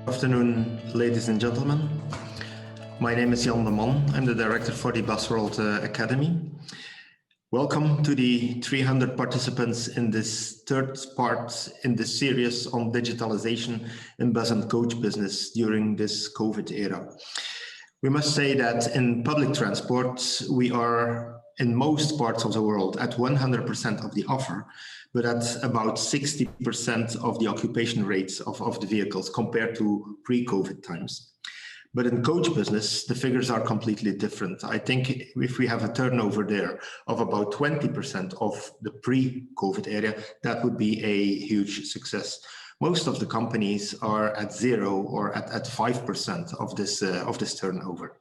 Afternoon, ladies and gentlemen. My name is Jan de Man. I'm the director for the Busworld Academy. Welcome to the 300 participants in this third part in this series on digitalization in bus and coach business during this COVID era. We must say that in public transport, we are in most parts of the world at 100% of the offer, but at about 60% of the occupation rates of the vehicles compared to pre-COVID times. But in coach business, the figures are completely different. I think if we have a turnover there of about 20% of the pre-COVID area, that would be a huge success. Most of the companies are at 0 or at 5% of this turnover.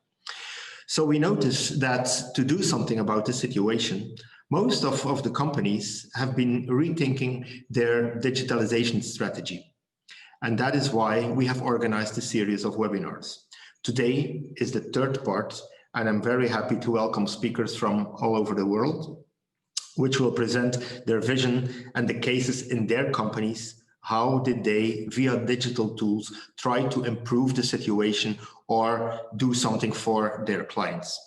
So we notice that to do something about the situation, most of the companies have been rethinking their digitalization strategy. And that is why we have organized a series of webinars. Today is the third part, and I'm very happy to welcome speakers from all over the world, which will present their vision and the cases in their companies. How did they, via digital tools, try to improve the situation or do something for their clients?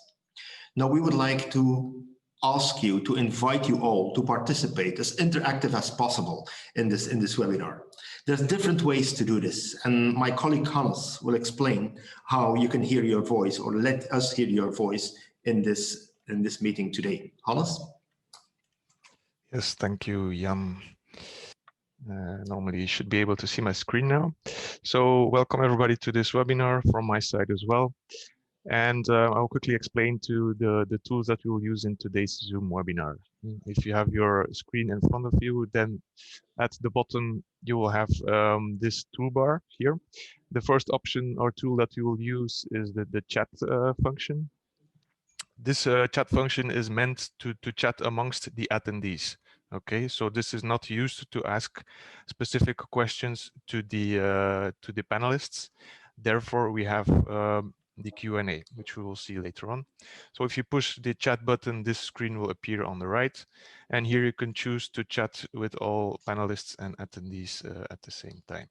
Now, we would like to ask you, to invite you all to participate as interactive as possible in this webinar. There's different ways to do this, and my colleague Hannes will explain how you can hear your voice or let us hear your voice in this meeting today. Hannes? Yes, thank you, Jan. Normally you should be able to see my screen now. So welcome everybody to this webinar from my side as well. And I'll quickly explain to the tools that we will use in today's Zoom webinar. If you have your screen in front of you, then at the bottom you will have this toolbar here. The first option or tool that you will use is the chat function. This chat function is meant to chat amongst the attendees. Okay, so this is not used to ask specific questions to the panelists. Therefore, we have the Q&A, which we will see later on. So if you push the chat button, this screen will appear on the right, and here you can choose to chat with all panelists and attendees at the same time.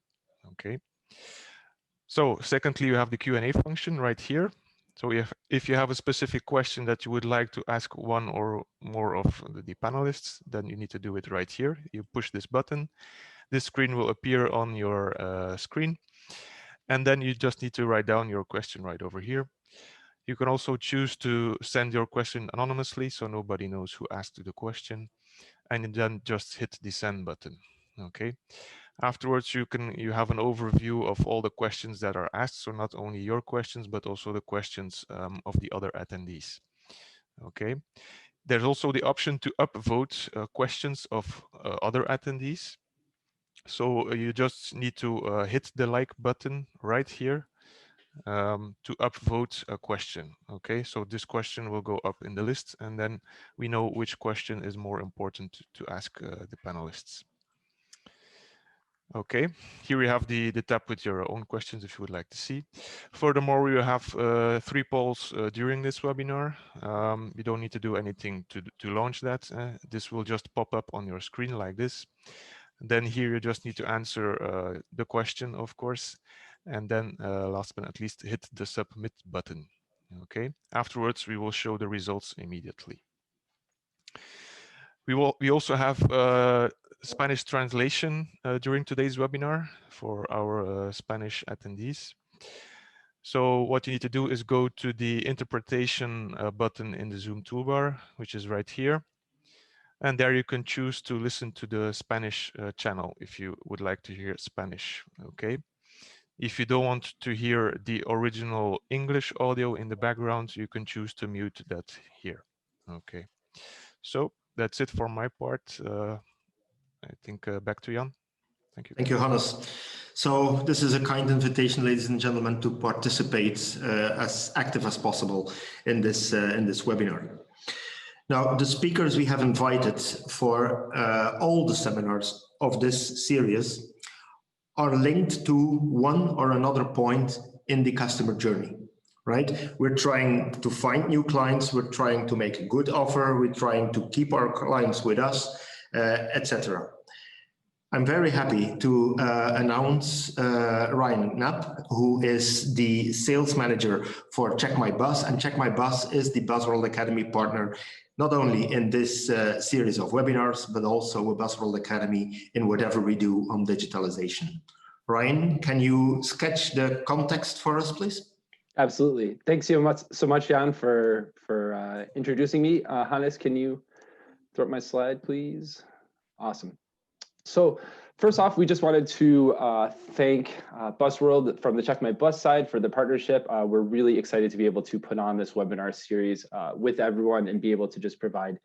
Okay. So secondly, you have the Q&A function right here. So if you have a specific question that you would like to ask one or more of the panelists, then you need to do it right here. You push this button, this screen will appear on your screen, and then you just need to write down your question right over here. You can also choose to send your question anonymously, so nobody knows who asked the question, and then just hit the send button. Okay. Afterwards, you have an overview of all the questions that are asked, so not only your questions, but also the questions of the other attendees. Okay. There's also the option to upvote questions of other attendees. So you just need to hit the like button right here to upvote a question. Okay, so this question will go up in the list, and then we know which question is more important to ask the panelists. Okay, here we have the tab with your own questions if you would like to see. Furthermore, we will have 3 polls during this webinar. You don't need to do anything to launch that. This will just pop up on your screen like this. And then here you just need to answer the question, of course. And then last but not least, hit the submit button. Okay, afterwards, we will show the results immediately. We also have Spanish translation during today's webinar for our Spanish attendees. So what you need to do is go to the interpretation button in the Zoom toolbar, which is right here. And there you can choose to listen to the Spanish channel if you would like to hear Spanish. Okay. If you don't want to hear the original English audio in the background, you can choose to mute that here. Okay. So that's it for my part. I think back to Jan. Thank you. Thank you, Hannes. So this is a kind invitation, ladies and gentlemen, to participate as active as possible in this webinar. Now, the speakers we have invited for all the seminars of this series are linked to one or another point in the customer journey, right? We're trying to find new clients, we're trying to make a good offer, we're trying to keep our clients with us, etc. I'm very happy to announce Ryan Knapp, who is the sales manager for CheckMyBus, and CheckMyBus is the Busworld Academy partner, not only in this series of webinars, but also with Busworld Academy in whatever we do on digitalization. Ryan, can you sketch the context for us, please? Absolutely. Thanks so much, Jan, for introducing me. Hannes, can you throw up my slide, please? Awesome. So first off, we just wanted to thank Busworld from the CheckMyBus side for the partnership. We're really excited to be able to put on this webinar series with everyone and be able to just provide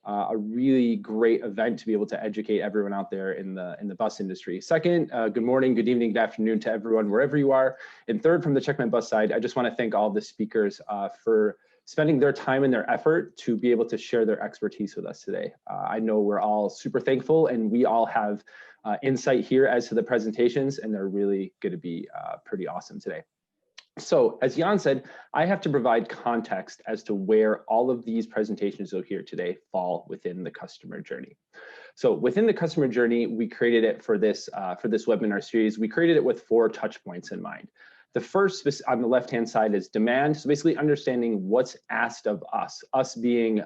a really great event to be able to educate everyone out there in the bus industry. Second, good morning, good evening, good afternoon to everyone, wherever you are. And third, from the CheckMyBus side, I just want to thank all the speakers for spending their time and their effort to be able to share their expertise with us today. I know we're all super thankful, and we all have insight here as to the presentations, and they're really going to be pretty awesome today. So as Jan said, I have to provide context as to where all of these presentations you'll hear today fall within the customer journey. So within the customer journey, we created it for this webinar series. We created it with 4 touch points in mind. The first on the left-hand side is demand. So basically understanding what's asked of us being,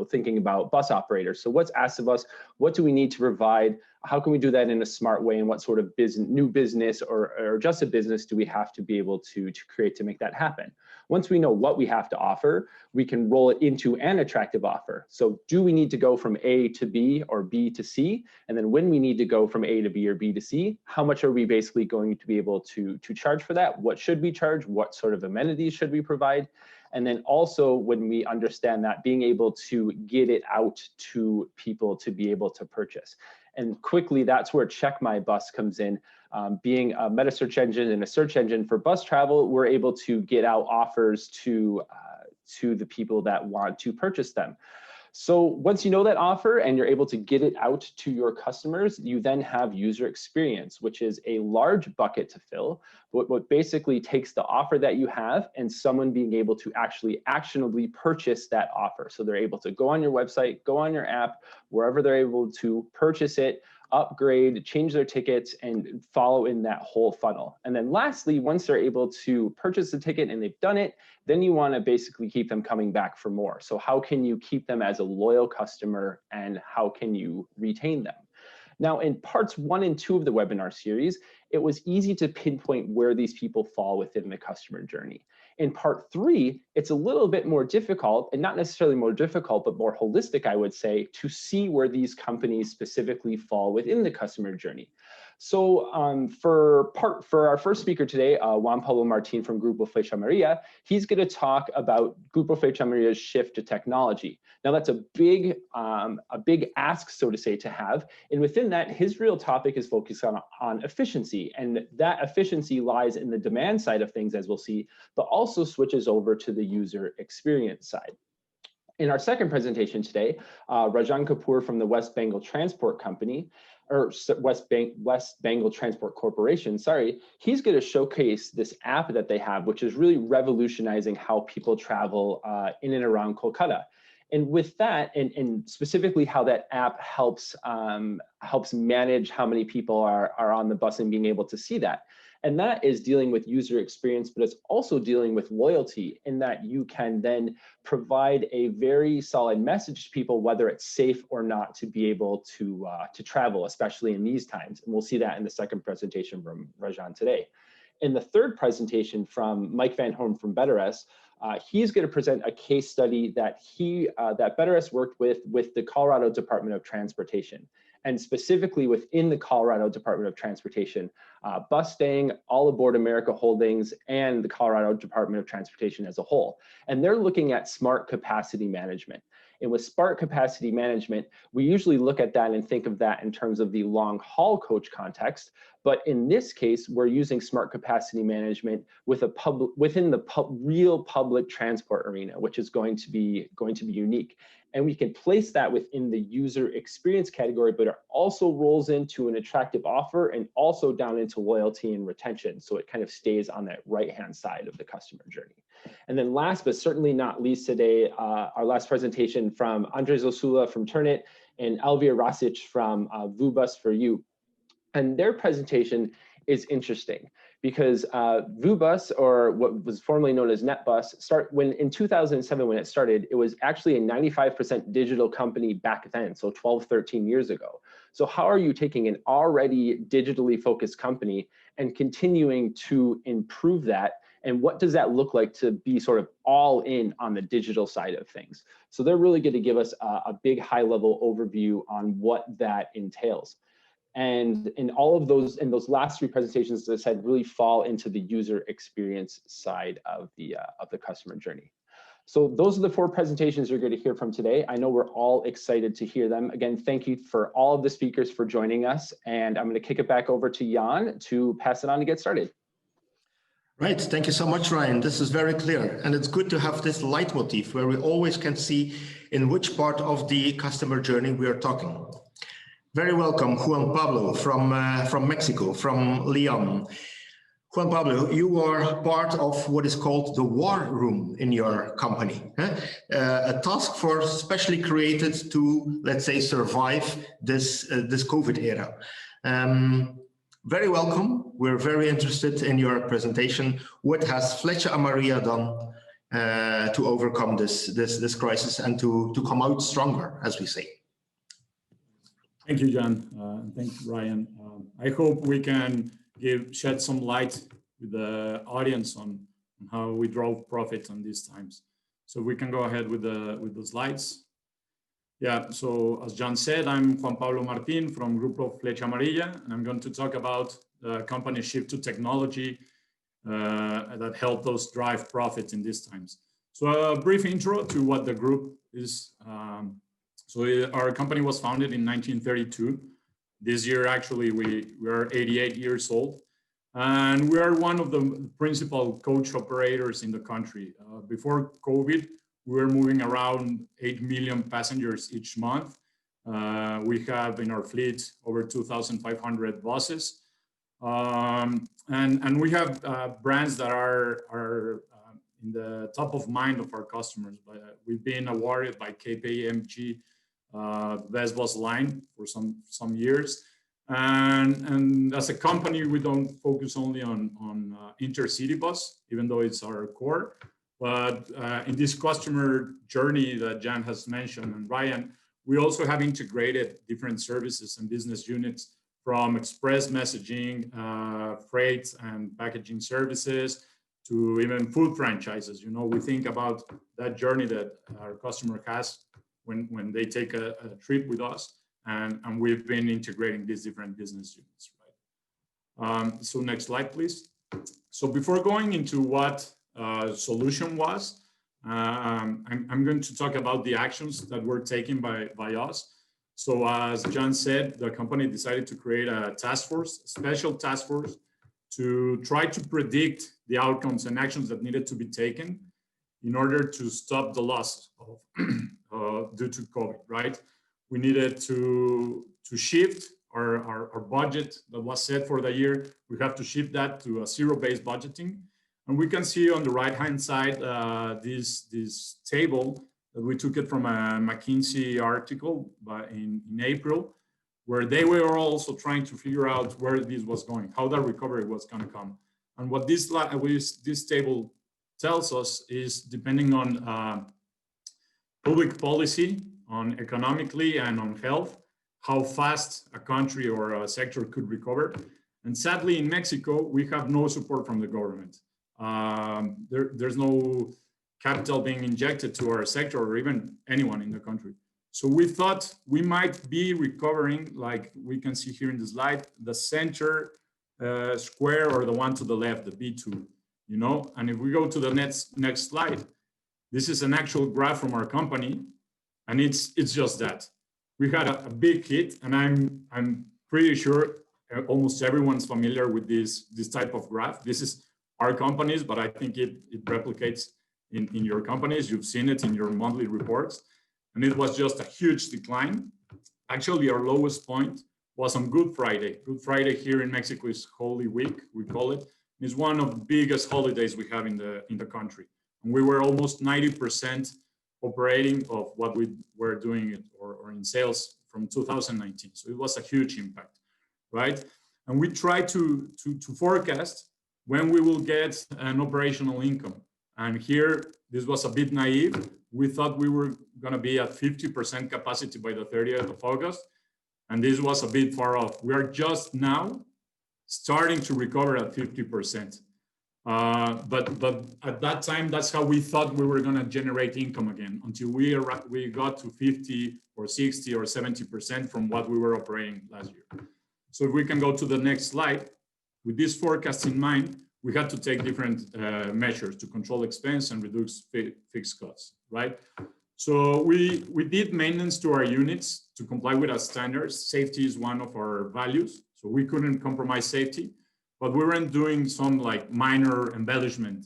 thinking about bus operators. So what's asked of us, what do we need to provide? How can we do that in a smart way? And what sort of new business or just a business do we have to be able to create to make that happen? Once we know what we have to offer, we can roll it into an attractive offer. So do we need to go from A to B or B to C? And then when we need to go from A to B or B to C, how much are we basically going to be able to charge for that? What should we charge? What sort of amenities should we provide? And then also when we understand that, being able to get it out to people to be able to purchase. And quickly, that's where CheckMyBus comes in. Being a metasearch engine and a search engine for bus travel, we're able to get out offers to the people that want to purchase them. So once you know that offer and you're able to get it out to your customers, you then have user experience, which is a large bucket to fill, but what basically takes the offer that you have and someone being able to actually actionably purchase that offer. So they're able to go on your website, go on your app, wherever they're able to purchase it, upgrade, change their tickets, and follow in that whole funnel. And then lastly, once they're able to purchase the ticket and they've done it, then you want to basically keep them coming back for more. So how can you keep them as a loyal customer, and how can you retain them? Now, in parts 1 and 2 of the webinar series, it was easy to pinpoint where these people fall within the customer journey. In part 3, it's a little bit more difficult, and not necessarily more difficult, but more holistic, I would say, to see where these companies specifically fall within the customer journey. So for our first speaker today, Juan Pablo Martín from Grupo Flecha Amarilla, he's going to talk about Grupo Flecha Amarilla's shift to technology. Now that's a big ask, so to say, to have. And within that, his real topic is focused on efficiency. And that efficiency lies in the demand side of things, as we'll see, but also switches over to the user experience side. In our second presentation today, Rajan Kapur from the West Bengal Transport Company, or West Bengal Transport Corporation, sorry, he's going to showcase this app that they have, which is really revolutionizing how people travel in and around Kolkata. And with that, and specifically how that app helps manage how many people are on the bus and being able to see that. And that is dealing with user experience, but it's also dealing with loyalty, in that you can then provide a very solid message to people, whether it's safe or not to be able to travel, especially in these times. And we'll see that in the second presentation from Rajan today. In the third presentation from Mike Van Horn from Betterez, he's going to present a case study that Betterez worked with the Colorado Department of Transportation. And specifically within the Colorado Department of Transportation, Bustang, All Aboard America Holdings, and the Colorado Department of Transportation as a whole. And they're looking at smart capacity management. And with smart capacity management, we usually look at that and think of that in terms of the long haul coach context. But in this case, we're using smart capacity management within the real public transport arena, which is going to be unique. And we can place that within the user experience category, but it also rolls into an attractive offer and also down into loyalty and retention. So it kind of stays on that right-hand side of the customer journey. And then last, but certainly not least today, our last presentation from Osula from Turnit and Elvir Rascic from VuBus for You. And their presentation is interesting because VuBus, or what was formerly known as NetBus, in 2007 when it started, it was actually a 95% digital company back then, so 12, 13 years ago. So how are you taking an already digitally focused company and continuing to improve that? And what does that look like to be sort of all in on the digital side of things? So they're really going to give us a big high level overview on what that entails. And in all of those, in those last three presentations, as I said, really fall into the user experience side of the customer journey. So those are the four presentations you're going to hear from today. I know we're all excited to hear them. Again, thank you for all of the speakers for joining us. And I'm going to kick it back over to Juan to pass it on to get started. Right, thank you so much, Ryan. This is very clear. And it's good to have this leitmotif where we always can see in which part of the customer journey we are talking. Very welcome, Juan Pablo from Mexico, from Leon. Juan Pablo, you are part of what is called the war room in your company, a task force specially created to, let's say, survive this COVID era. Very welcome. We're very interested in your presentation. What has Flecha Amarilla done to overcome this crisis and to come out stronger, as we say? Thank you, John. And thank you, Ryan. I hope we can shed some light with the audience on how we drove profit on these times. So we can go ahead with the slides. Yeah, so as John said, I'm Juan Pablo Martín from Grupo Flecha Amarilla, and I'm going to talk about the company's shift to technology that helped us drive profit in these times. So a brief intro to what the group is. So our company was founded in 1932. This year, actually, we are 88 years old. And we are one of the principal coach operators in the country. Before COVID, we were moving around 8 million passengers each month. We have in our fleet over 2,500 buses. And we have brands that are in the top of mind of our customers. We've been awarded by KPMG best bus line for some years, and as a company we don't focus only on intercity bus, even though it's our core, but in this customer journey that Jan has mentioned and Ryan, we also have integrated different services and business units, from express messaging, freight and packaging services, to even food franchises. You know, we think about that journey that our customer has when they take a trip with us, and we've been integrating these different business units, right? So next slide, please. So before going into what solution was, I'm going to talk about the actions that were taken by us. So as John said, the company decided to create a task force, a special task force, to try to predict the outcomes and actions that needed to be taken in order to stop the loss of due to COVID, right? We needed to shift our budget that was set for the year. We have to shift that to a zero-based budgeting. And we can see on the right-hand side this table that we took it from a McKinsey article in April, where they were also trying to figure out where this was going, how the recovery was going to come. And what this table tells us is, depending on public policy, on economically and on health, how fast a country or a sector could recover. And sadly, in Mexico, we have no support from the government. There's no capital being injected to our sector or even anyone in the country. So we thought we might be recovering, like we can see here in the slide, the center square, or the one to the left, the B2, you know. And if we go to the next slide, this is an actual graph from our company, and it's just that. We had a big hit, and I'm pretty sure almost everyone's familiar with this type of graph. This is our companies, but I think it replicates in your companies. You've seen it in your monthly reports, and it was just a huge decline. Actually, our lowest point was on Good Friday. Good Friday here in Mexico is Holy Week, we call it. It's one of the biggest holidays we have in the country. And we were almost 90% operating of what we were doing or in sales from 2019. So it was a huge impact, right? and we try to forecast when we will get an operational income. And here, this was a bit naive. We thought we were going to be at 50% capacity by the 30th of August, and this was a bit far off. We are just now starting to recover at 50%. But at that time, that's how we thought we were going to generate income again, until we got to 50 or 60 or 70% from what we were operating last year. So if we can go to the next slide, with this forecast in mind, we had to take different measures to control expense and reduce fixed costs, right? So we did maintenance to our units to comply with our standards. Safety is one of our values, so we couldn't compromise safety. But we weren't doing some like minor embellishment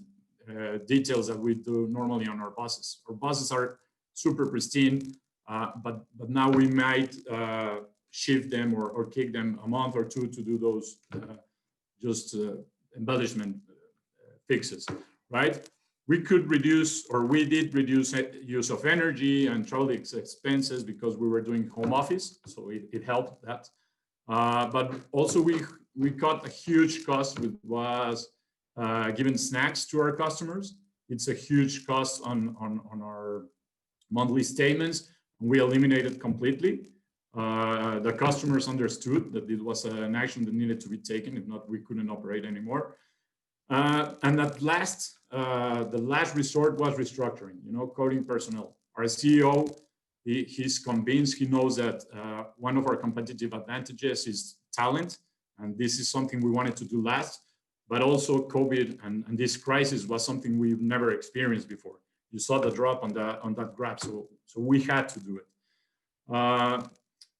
details that we do normally on our buses. Our buses are super pristine, but now we might shift them or kick them a month or two to do those embellishment fixes, right? We could reduce, or we did reduce use of energy and travel expenses because we were doing home office, so it helped that. But also we cut a huge cost with was giving snacks to our customers. It's a huge cost on our monthly statements. We eliminated completely. The customers understood that it was an action that needed to be taken. If not, we couldn't operate anymore. And at last, the last resort was restructuring, coding personnel. Our CEO, he's convinced, he knows that one of our competitive advantages is talent. And this is something we wanted to do last, but also COVID and this crisis was something we've never experienced before. You saw the drop on that graph, so we had to do it.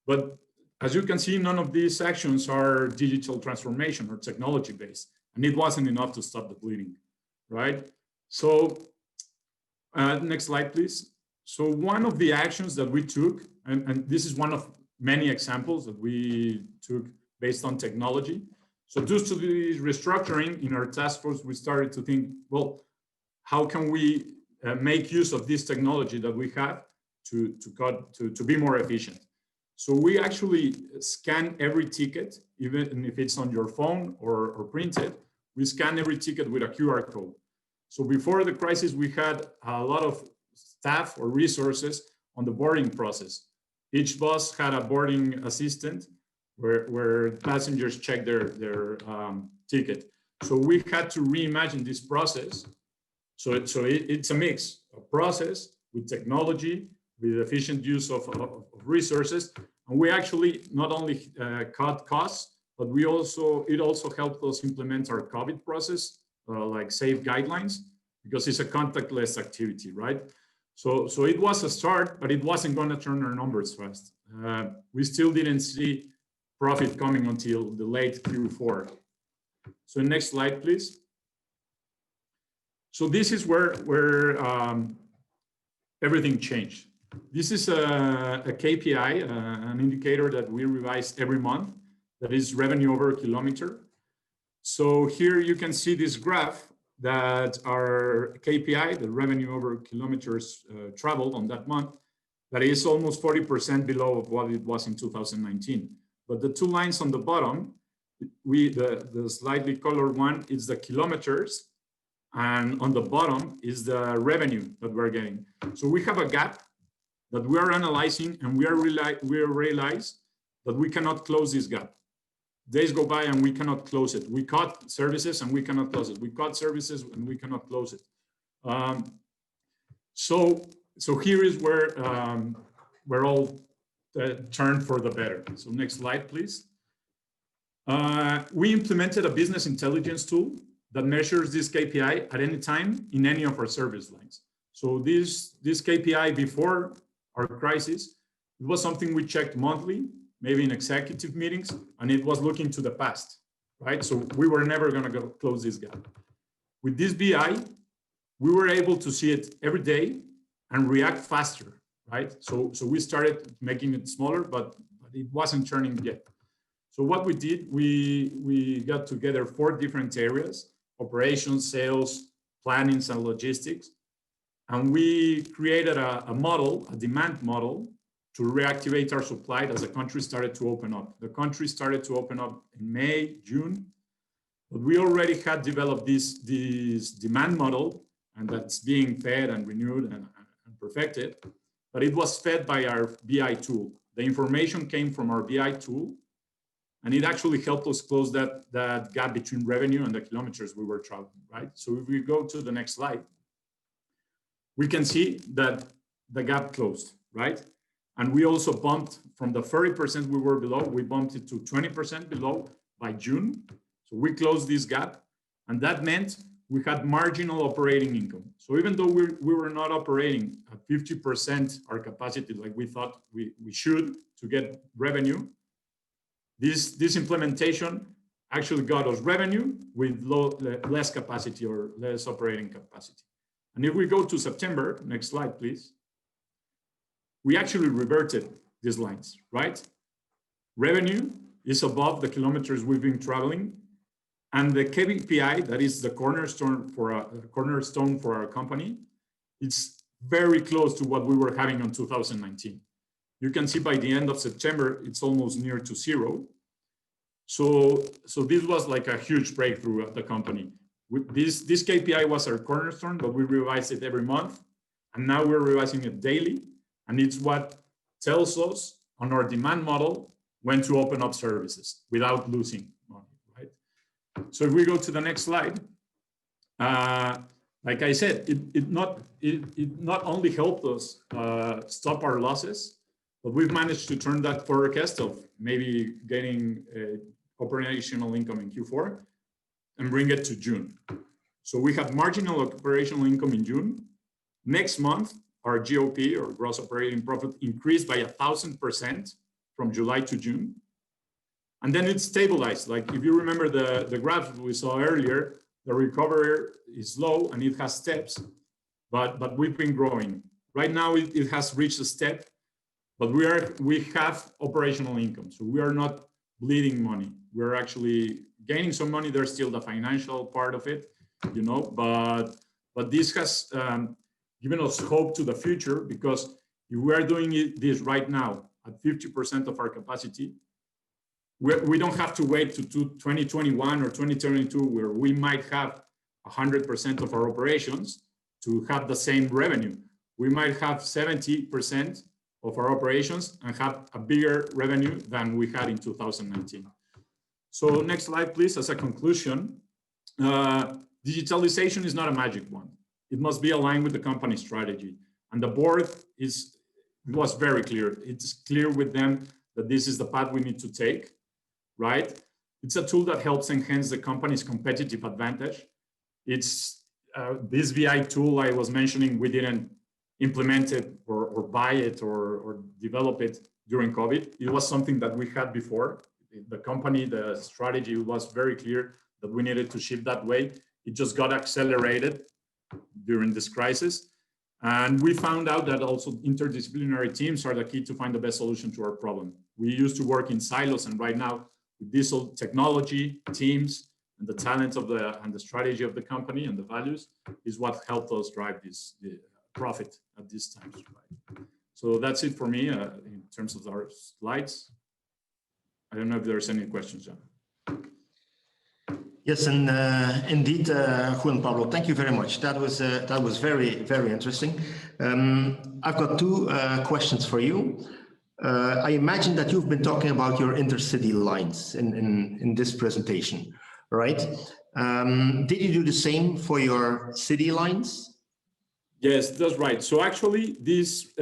But as you can see, none of these actions are digital transformation or technology based, and it wasn't enough to stop the bleeding, right? So next slide, please. So one of the actions that we took, and this is one of many examples that we took based on technology. So due to the restructuring in our task force, we started to think, well, how can we make use of this technology that we have to be more efficient? So we actually scan every ticket, even if it's on your phone or printed, we scan every ticket with a QR code. So before the crisis, we had a lot of staff or resources on the boarding process. Each bus had a boarding assistant where passengers check their ticket. So we had to reimagine this process. So it's a mix of process with technology, with efficient use of resources. And we actually not only cut costs, but it also helped us implement our COVID process, like safe guidelines, because it's a contactless activity, right? So it was a start, but it wasn't going to turn our numbers fast. We still didn't see profit coming until the late Q4. So next slide, please. So this is where everything changed. This is a KPI, an indicator that we revise every month, that is revenue over kilometer. So here you can see this graph that our KPI, the revenue over kilometers traveled on that month, that is almost 40% below of what it was in 2019. But the two lines on the bottom, the slightly colored one is the kilometers, and on the bottom is the revenue that we're getting. So we have a gap that we are analyzing, and we realize that we cannot close this gap. Days go by and we cannot close it. We cut services and we cannot close it. We cut services and we cannot close it. So here is where we're all turned for the better. So next slide, please. We implemented a business intelligence tool that measures this KPI at any time in any of our service lines. So this KPI before our crisis, it was something we checked monthly, maybe in executive meetings, and it was looking to the past, right? So we were never going to close this gap. With this BI, we were able to see it every day and react faster, right? So we started making it smaller, but it wasn't turning yet. So what we did, we got together 4 different areas: operations, sales, planning, and logistics. And we created a model, a demand model, to reactivate our supply as the country started to open up. The country started to open up in May, June, but we already had developed this demand model, and that's being fed and renewed and perfected, but it was fed by our BI tool. The information came from our BI tool, and it actually helped us close that gap between revenue and the kilometers we were traveling, right? So if we go to the next slide, we can see that the gap closed, right? And we also bumped from the 30% we were below, we bumped it to 20% below by June. So we closed this gap, and that meant we had marginal operating income. So even though we were not operating at 50% our capacity like we thought we should to get revenue, this implementation actually got us revenue with less capacity or less operating capacity. And if we go to September, next slide, please, we actually reverted these lines, right? Revenue is above the kilometers we've been traveling, and the KPI, that is the cornerstone for our company, it's very close to what we were having in 2019. You can see by the end of September, it's almost near to zero. So this was like a huge breakthrough at the company. This KPI was our cornerstone, but we revised it every month, and now we're revising it daily, and it's what tells us on our demand model when to open up services without losing money, right? So if we go to the next slide, like I said, it not only helped us stop our losses, but we've managed to turn that forecast of maybe getting operational income in Q4 and bring it to June. So we have marginal operational income in June. Next month, our GOP, or gross operating profit, increased by 1,000% from July to June. And then it stabilized. Like if you remember the graph we saw earlier, the recovery is low and it has steps, but we've been growing. Right now it has reached a step, but we have operational income. So we are not bleeding money. We're actually gaining some money. There's still the financial part of it, you know, but this has given us hope to the future, because if we are doing this right now at 50% of our capacity, we don't have to wait to 2021 or 2022, where we might have 100% of our operations to have the same revenue. We might have 70% of our operations and have a bigger revenue than we had in 2019. So next slide, please. As a conclusion, digitalization is not a magic wand. It must be aligned with the company strategy. And the board was very clear. It's clear with them that this is the path we need to take, right? It's a tool that helps enhance the company's competitive advantage. It's this VI tool I was mentioning, we didn't implement it or buy it or develop it during COVID. It was something that we had before. The company, the strategy was very clear that we needed to shift that way. It just got accelerated during this crisis. And we found out that also interdisciplinary teams are the key to find the best solution to our problem. We used to work in silos, and right now with this technology, teams, and the talent of and the strategy of the company and the values is what helped us drive this profit at this time. Right? So that's it for me in terms of our slides. I don't know if there's any questions, John. Yes, and indeed, Juan, Pablo, thank you very much. That was very, very interesting. I've got two questions for you. I imagine that you've been talking about your intercity lines in this presentation, right? Did you do the same for your city lines? Yes, that's right. So actually, this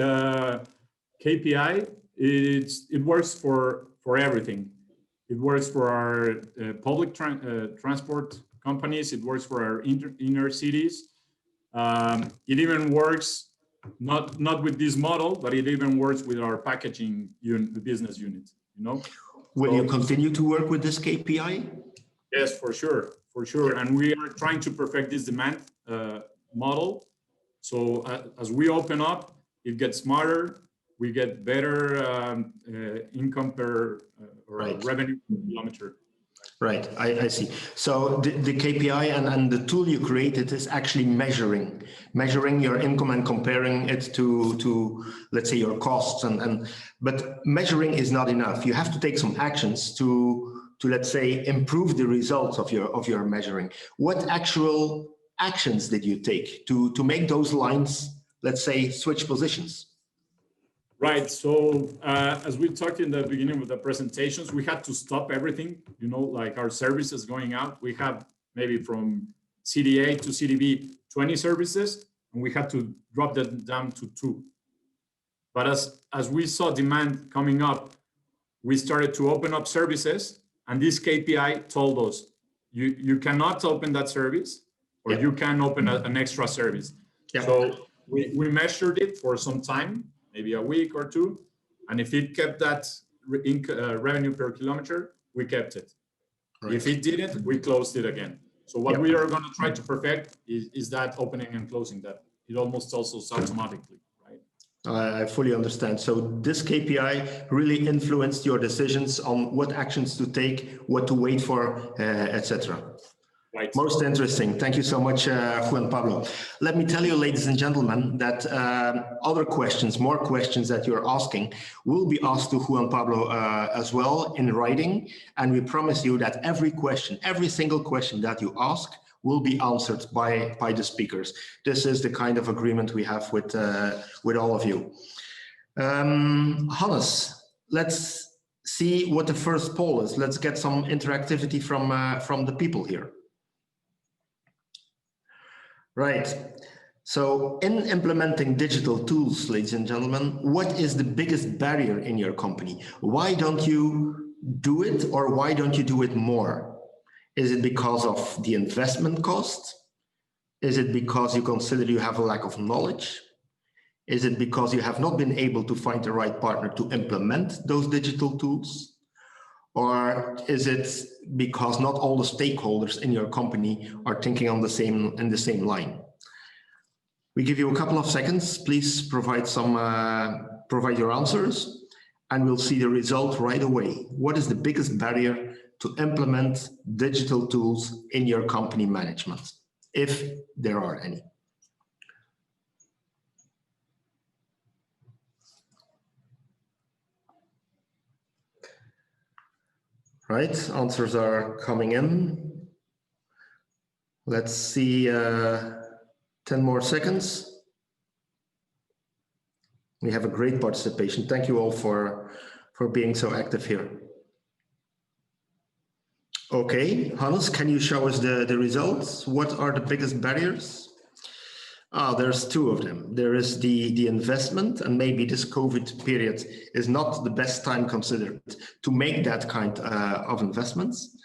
KPI, it works for everything. It works for our public transport companies. It works for our inner cities. It even works not with this model, but it even works with our packaging unit, the business unit. You know. Will you continue to work with this KPI? Yes, for sure, for sure. And we are trying to perfect this demand model. So as we open up, it gets smarter. We get better income per or revenue per kilometer. Right, I see. So the KPI and the tool you created is actually measuring your income and comparing it to let's say your costs but measuring is not enough. You have to take some actions to let's say improve the results of your measuring. What actual actions did you take to make those lines, let's say, switch positions? Right. So as we talked in the beginning of the presentations, we had to stop everything, you know, like our services going out. We have maybe from CDA to CDB, 20 services, and we had to drop that down to 2. But as we saw demand coming up, we started to open up services, and this KPI told us, you cannot open that service, or you can open an extra service. So we measured it for some time, maybe a week or 2. And if it kept that revenue per kilometer, we kept it. Right. If it didn't, we closed it again. So what we are going to try to perfect is that opening and closing, that it almost tells us automatically, right? I fully understand. So this KPI really influenced your decisions on what actions to take, what to wait for, etc. Right. Most interesting. Thank you so much, Juan Pablo. Let me tell you, ladies and gentlemen, that other questions, more questions that you're asking will be asked to Juan Pablo as well in writing. And we promise you that every question, every single question that you ask will be answered by the speakers. This is the kind of agreement we have with all of you. Hannes, let's see what the first poll is. Let's get some interactivity from the people here. Right. So in implementing digital tools, ladies and gentlemen, what is the biggest barrier in your company? Why don't you do it, or why don't you do it more? Is it because of the investment cost? Is it because you consider you have a lack of knowledge? Is it because you have not been able to find the right partner to implement those digital tools? Or is it because not all the stakeholders in your company are thinking on the same line? We give you a couple of seconds. Please provide your answers, and we'll see the result right away. What is the biggest barrier to implement digital tools in your company management, if there are any? Right, answers are coming in. Let's see, 10 more seconds. We have a great participation. Thank you all for being so active here. Okay, Hannes, can you show us the results? What are the biggest barriers? There's 2 of them. There is the investment, and maybe this COVID period is not the best time considered to make that kind of investments.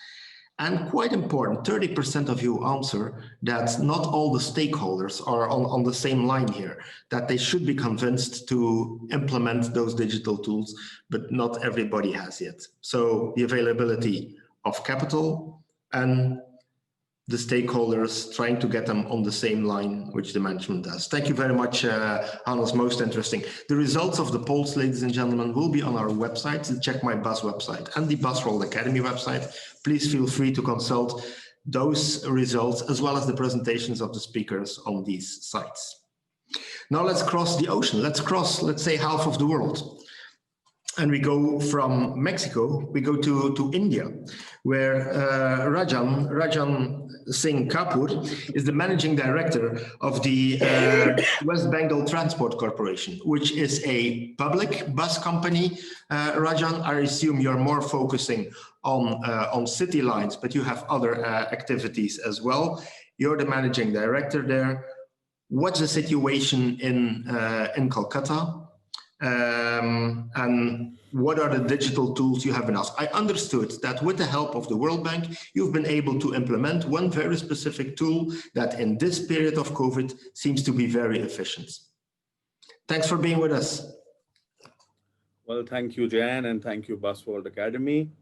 And quite important, 30% of you answer that not all the stakeholders are on the same line here, that they should be convinced to implement those digital tools, but not everybody has yet. So the availability of capital and the stakeholders, trying to get them on the same line, which the management does. Thank you very much, Hannes, most interesting. The results of the polls, ladies and gentlemen, will be on our website, the CheckMyBus website and the Busworld Academy website. Please feel free to consult those results as well as the presentations of the speakers on these sites. Now let's cross the ocean. Let's cross, let's say, half of the world. And we go from Mexico, we go to India, where Rajan Singh Kapur is the managing director of the West Bengal Transport Corporation, which is a public bus company. Rajan, I assume you're more focusing on city lines, but you have other activities as well. You're the managing director there. What's the situation in Kolkata? And what are the digital tools you have been asked? I understood that with the help of the World Bank, you've been able to implement one very specific tool that in this period of COVID seems to be very efficient. Thanks for being with us. Well, thank you, Jan, and thank you, Busworld Academy.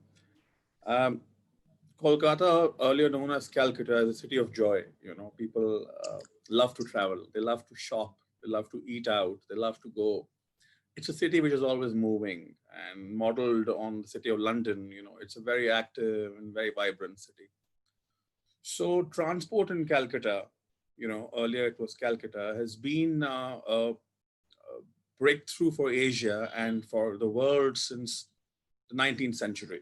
Kolkata, earlier known as Calcutta, is a city of joy. You know, people love to travel, they love to shop, they love to eat out, they love to go it's a city which is always moving and modeled on the city of London. It's a very active and very vibrant city. So transport in Calcutta, earlier it was Calcutta, has been a breakthrough for Asia and for the world since the 19th century.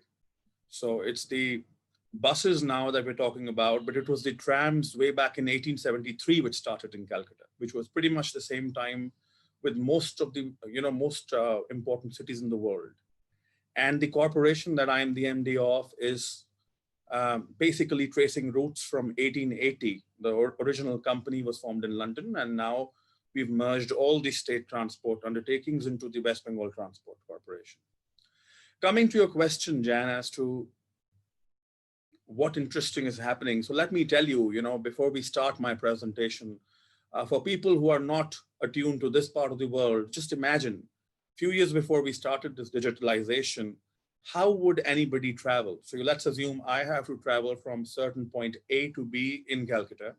So it's the buses now that we're talking about, but it was the trams way back in 1873 which started in Calcutta, which was pretty much the same time with most of the most important cities in the world. And the corporation that I'm the MD of is basically tracing routes from 1880. The original company was formed in London, and now we've merged all the state transport undertakings into the West Bengal Transport Corporation. Coming to your question, Jan, as to what interesting is happening. So let me tell you, before we start my presentation, for people who are not attuned to this part of the world, just imagine a few years before we started this digitalization, how would anybody travel? So let's assume I have to travel from certain point A to B in Calcutta.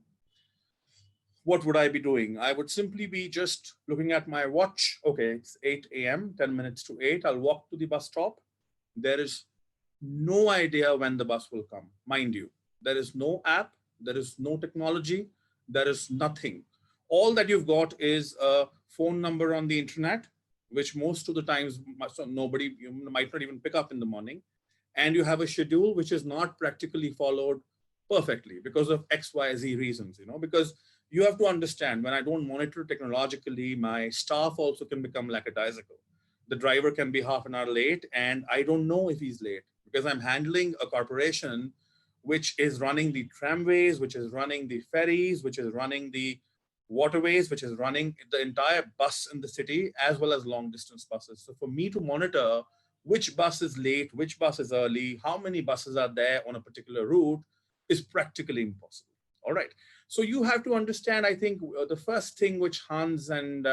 What would I be doing? I would simply be just looking at my watch. Okay, it's 8 a.m., 10 minutes to 8. I'll walk to the bus stop. There is no idea when the bus will come. Mind you, there is no app, there is no technology, there is nothing. All that you've got is a phone number on the internet, which most of the times you might not even pick up in the morning. And you have a schedule which is not practically followed perfectly because of XYZ reasons, because you have to understand, when I don't monitor technologically, my staff also can become lackadaisical. The driver can be half an hour late and I don't know if he's late because I'm handling a corporation which is running the tramways, which is running the ferries, which is running the waterways, which is running the entire bus in the city, as well as long distance buses. So for me to monitor which bus is late, which bus is early, how many buses are there on a particular route is practically impossible. All right. So you have to understand, I think the first thing which Hans and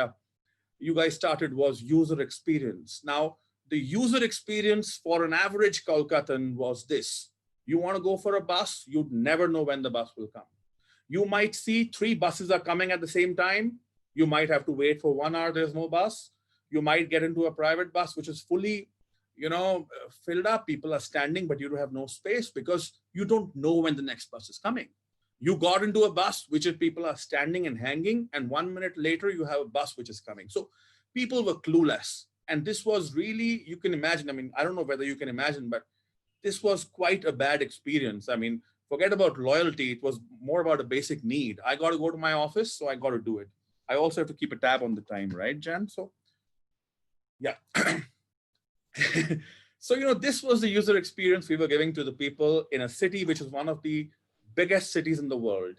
you guys started was user experience. Now, the user experience for an average Kolkatan was this. You want to go for a bus, you'd never know when the bus will come. You might see 3 buses are coming at the same time. You might have to wait for 1 hour, there's no bus. You might get into a private bus, which is fully, filled up. People are standing, but you have no space because you don't know when the next bus is coming. You got into a bus, which is people are standing and hanging, and 1 minute later, you have a bus which is coming. So people were clueless. And this was really, you can imagine, I don't know whether you can imagine, but this was quite a bad experience. Forget about loyalty. It was more about a basic need. I got to go to my office, so I got to do it. I also have to keep a tab on the time, right, Jan? So, yeah. So, this was the user experience we were giving to the people in a city which is one of the biggest cities in the world.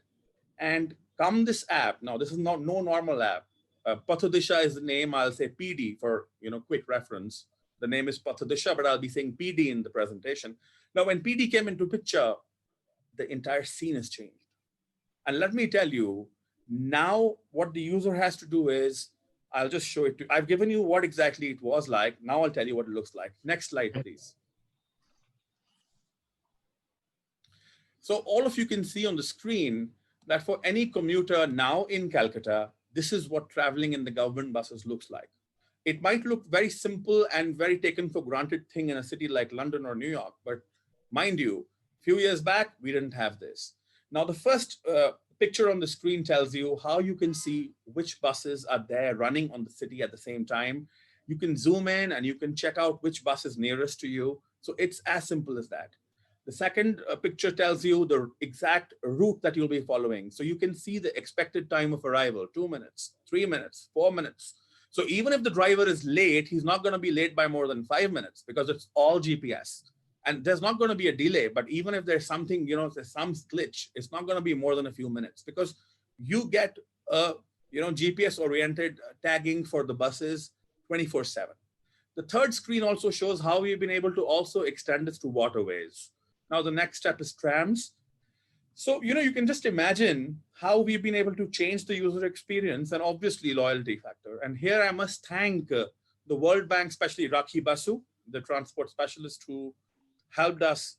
And come this app, now this is no normal app. Pathadisha is the name. I'll say PD for quick reference. The name is Pathadisha, but I'll be saying PD in the presentation. Now, when PD came into picture, the entire scene has changed. And let me tell you, now what the user has to do is, I'll just show it to you. I've given you what exactly it was like. Now I'll tell you what it looks like. Next slide, please. So all of you can see on the screen that for any commuter now in Calcutta, this is what traveling in the government buses looks like. It might look very simple and very taken for granted thing in a city like London or New York, but mind you, a few years back, we didn't have this. Now, the first picture on the screen tells you how you can see which buses are there running on the city at the same time. You can zoom in and you can check out which bus is nearest to you. So it's as simple as that. The second picture tells you the exact route that you'll be following. So you can see the expected time of arrival, 2 minutes, 3 minutes, 4 minutes. So even if the driver is late, he's not going to be late by more than 5 minutes because it's all GPS. And there's not going to be a delay, but even if there's something, there's some glitch, it's not going to be more than a few minutes because you get a, GPS oriented tagging for the buses 24/7. The third screen also shows how we've been able to also extend this to waterways. Now, the next step is trams. So, you can just imagine how we've been able to change the user experience and obviously loyalty factor. And here I must thank the World Bank, especially Rakhi Basu, the transport specialist who helped us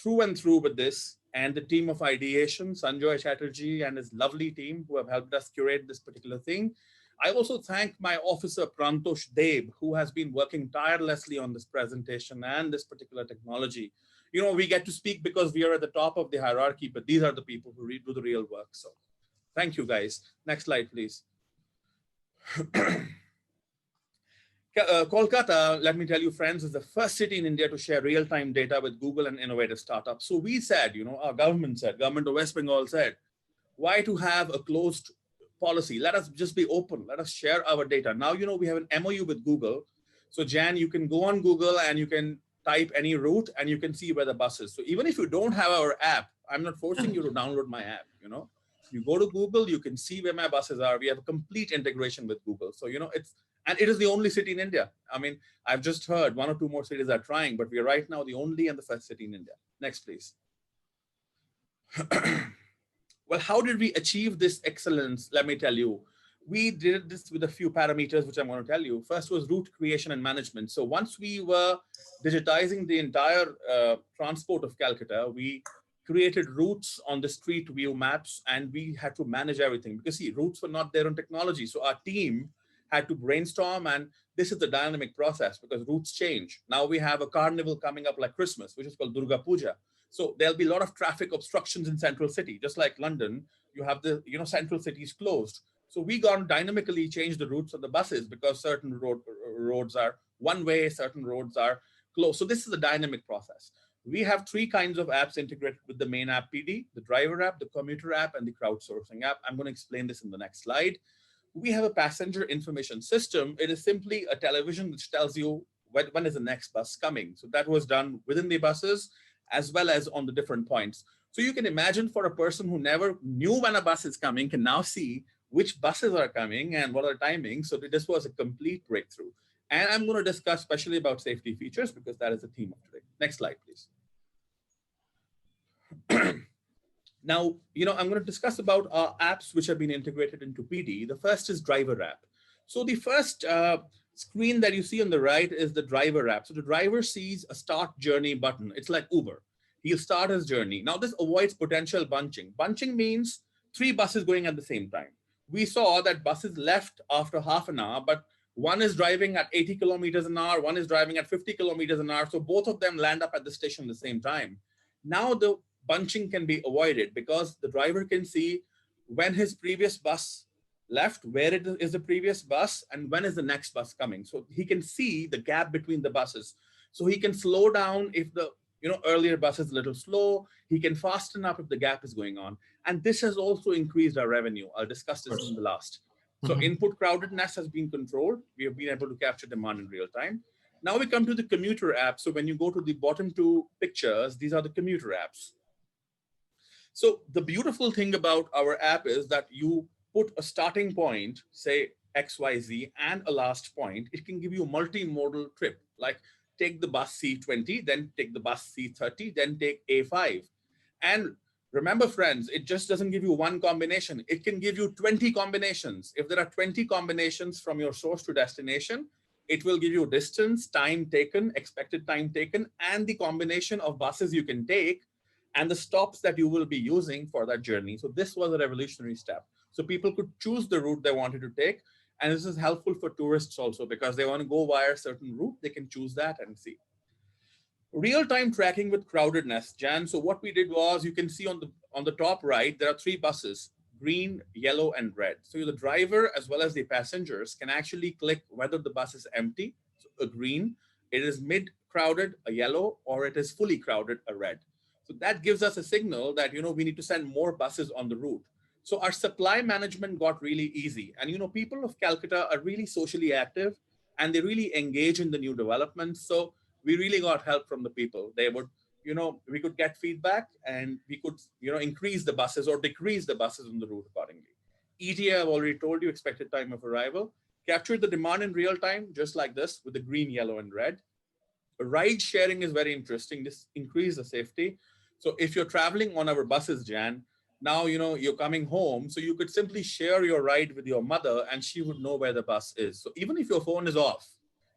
through and through with this, and the team of ideation, Sanjoy Chatterjee and his lovely team who have helped us curate this particular thing. I also thank my officer, Prantosh Deb, who has been working tirelessly on this presentation and this particular technology. You know, we get to speak because we are at the top of the hierarchy, but these are the people who do the real work. So thank you, guys. Next slide, please. Kolkata, let me tell you, friends, is the first city in India to share real-time data with Google and innovative startups. So we said, you know, our government said, government of West Bengal said, why to have a closed policy? Let us just be open. Let us share our data. Now, you know, we have an MOU with Google. So Jan, you can go on Google and you can type any route and you can see where the bus is. So even if you don't have our app, I'm not forcing you to download my app, you know. You go to Google, you can see where my buses are. We have a complete integration with Google. So, you know, and it is the only city in India. I mean, I've just heard 1 or 2 more cities are trying, but we are right now the only and the first city in India. Next, please. Well, how did we achieve this excellence? Let me tell you. We did this with a few parameters, which I'm going to tell you. First was route creation and management. So once we were digitizing the entire transport of Calcutta, we created routes on the street view maps, and we had to manage everything because see, routes were not there on technology. So our team had to brainstorm, and this is the dynamic process because routes change. Now we have a carnival coming up like Christmas, which is called Durga Puja. So there'll be a lot of traffic obstructions in central city, just like London. You have the, you know, central city is closed. So we gone dynamically change the routes of the buses because certain roads are one way, certain roads are closed. So this is a dynamic process. We have 3 kinds of apps integrated with the main app PD, the driver app, the commuter app, and the crowdsourcing app. I'm going to explain this in the next slide. We have a passenger information system. It is simply a television which tells you when is the next bus coming. So that was done within the buses as well as on the different points. So you can imagine for a person who never knew when a bus is coming can now see which buses are coming and what are the timings. So this was a complete breakthrough. And I'm going to discuss especially about safety features because that is the theme of today. Next slide, please. Now, you know, I'm going to discuss about our apps which have been integrated into PD. The first is driver app. So the first screen that you see on the right is the driver app. So the driver sees a start journey button. It's like Uber. He'll start his journey. Now this avoids potential bunching. Bunching means 3 buses going at the same time. We saw that buses left after half an hour, but one is driving at 80 kilometers an hour, one is driving at 50 kilometers an hour. So both of them land up at the station at the same time. Now the bunching can be avoided because the driver can see when his previous bus left, where it is the previous bus, and when is the next bus coming. So he can see the gap between the buses. So he can slow down if the earlier bus is a little slow. He can fasten up if the gap is going on. And this has also increased our revenue. I'll discuss this in the last. So input crowdedness has been controlled. We have been able to capture demand in real time. Now we come to the commuter app. So when you go to the bottom 2 pictures, these are the commuter apps. So the beautiful thing about our app is that you put a starting point, say XYZ, and a last point. It can give you a multimodal trip, like take the bus C20, then take the bus C30, then take A5. And remember, friends, it just doesn't give you one combination. It can give you 20 combinations. If there are 20 combinations from your source to destination, it will give you distance, time taken, expected time taken, and the combination of buses you can take and the stops that you will be using for that journey. So this was a revolutionary step. So people could choose the route they wanted to take. And this is helpful for tourists also because they want to go via a certain route. They can choose that and see. Real-time tracking with crowdedness, Jan. So what we did was, you can see on the top right, there are 3 buses, green, yellow, and red. So the driver as well as the passengers can actually click whether the bus is empty, so a green, it is mid-crowded, a yellow, or it is fully crowded, a red. So that gives us a signal that, we need to send more buses on the route. So our supply management got really easy. And, people of Calcutta are really socially active and they really engage in the new developments. So we really got help from the people. They would, we could get feedback and we could, increase the buses or decrease the buses on the route accordingly. ETA, I've already told you, expected time of arrival. Captured the demand in real time, just like this with the green, yellow, and red. Ride sharing is very interesting. This increases the safety. So if you're traveling on our buses, Jan, now, you're coming home, so you could simply share your ride with your mother and she would know where the bus is. So even if your phone is off,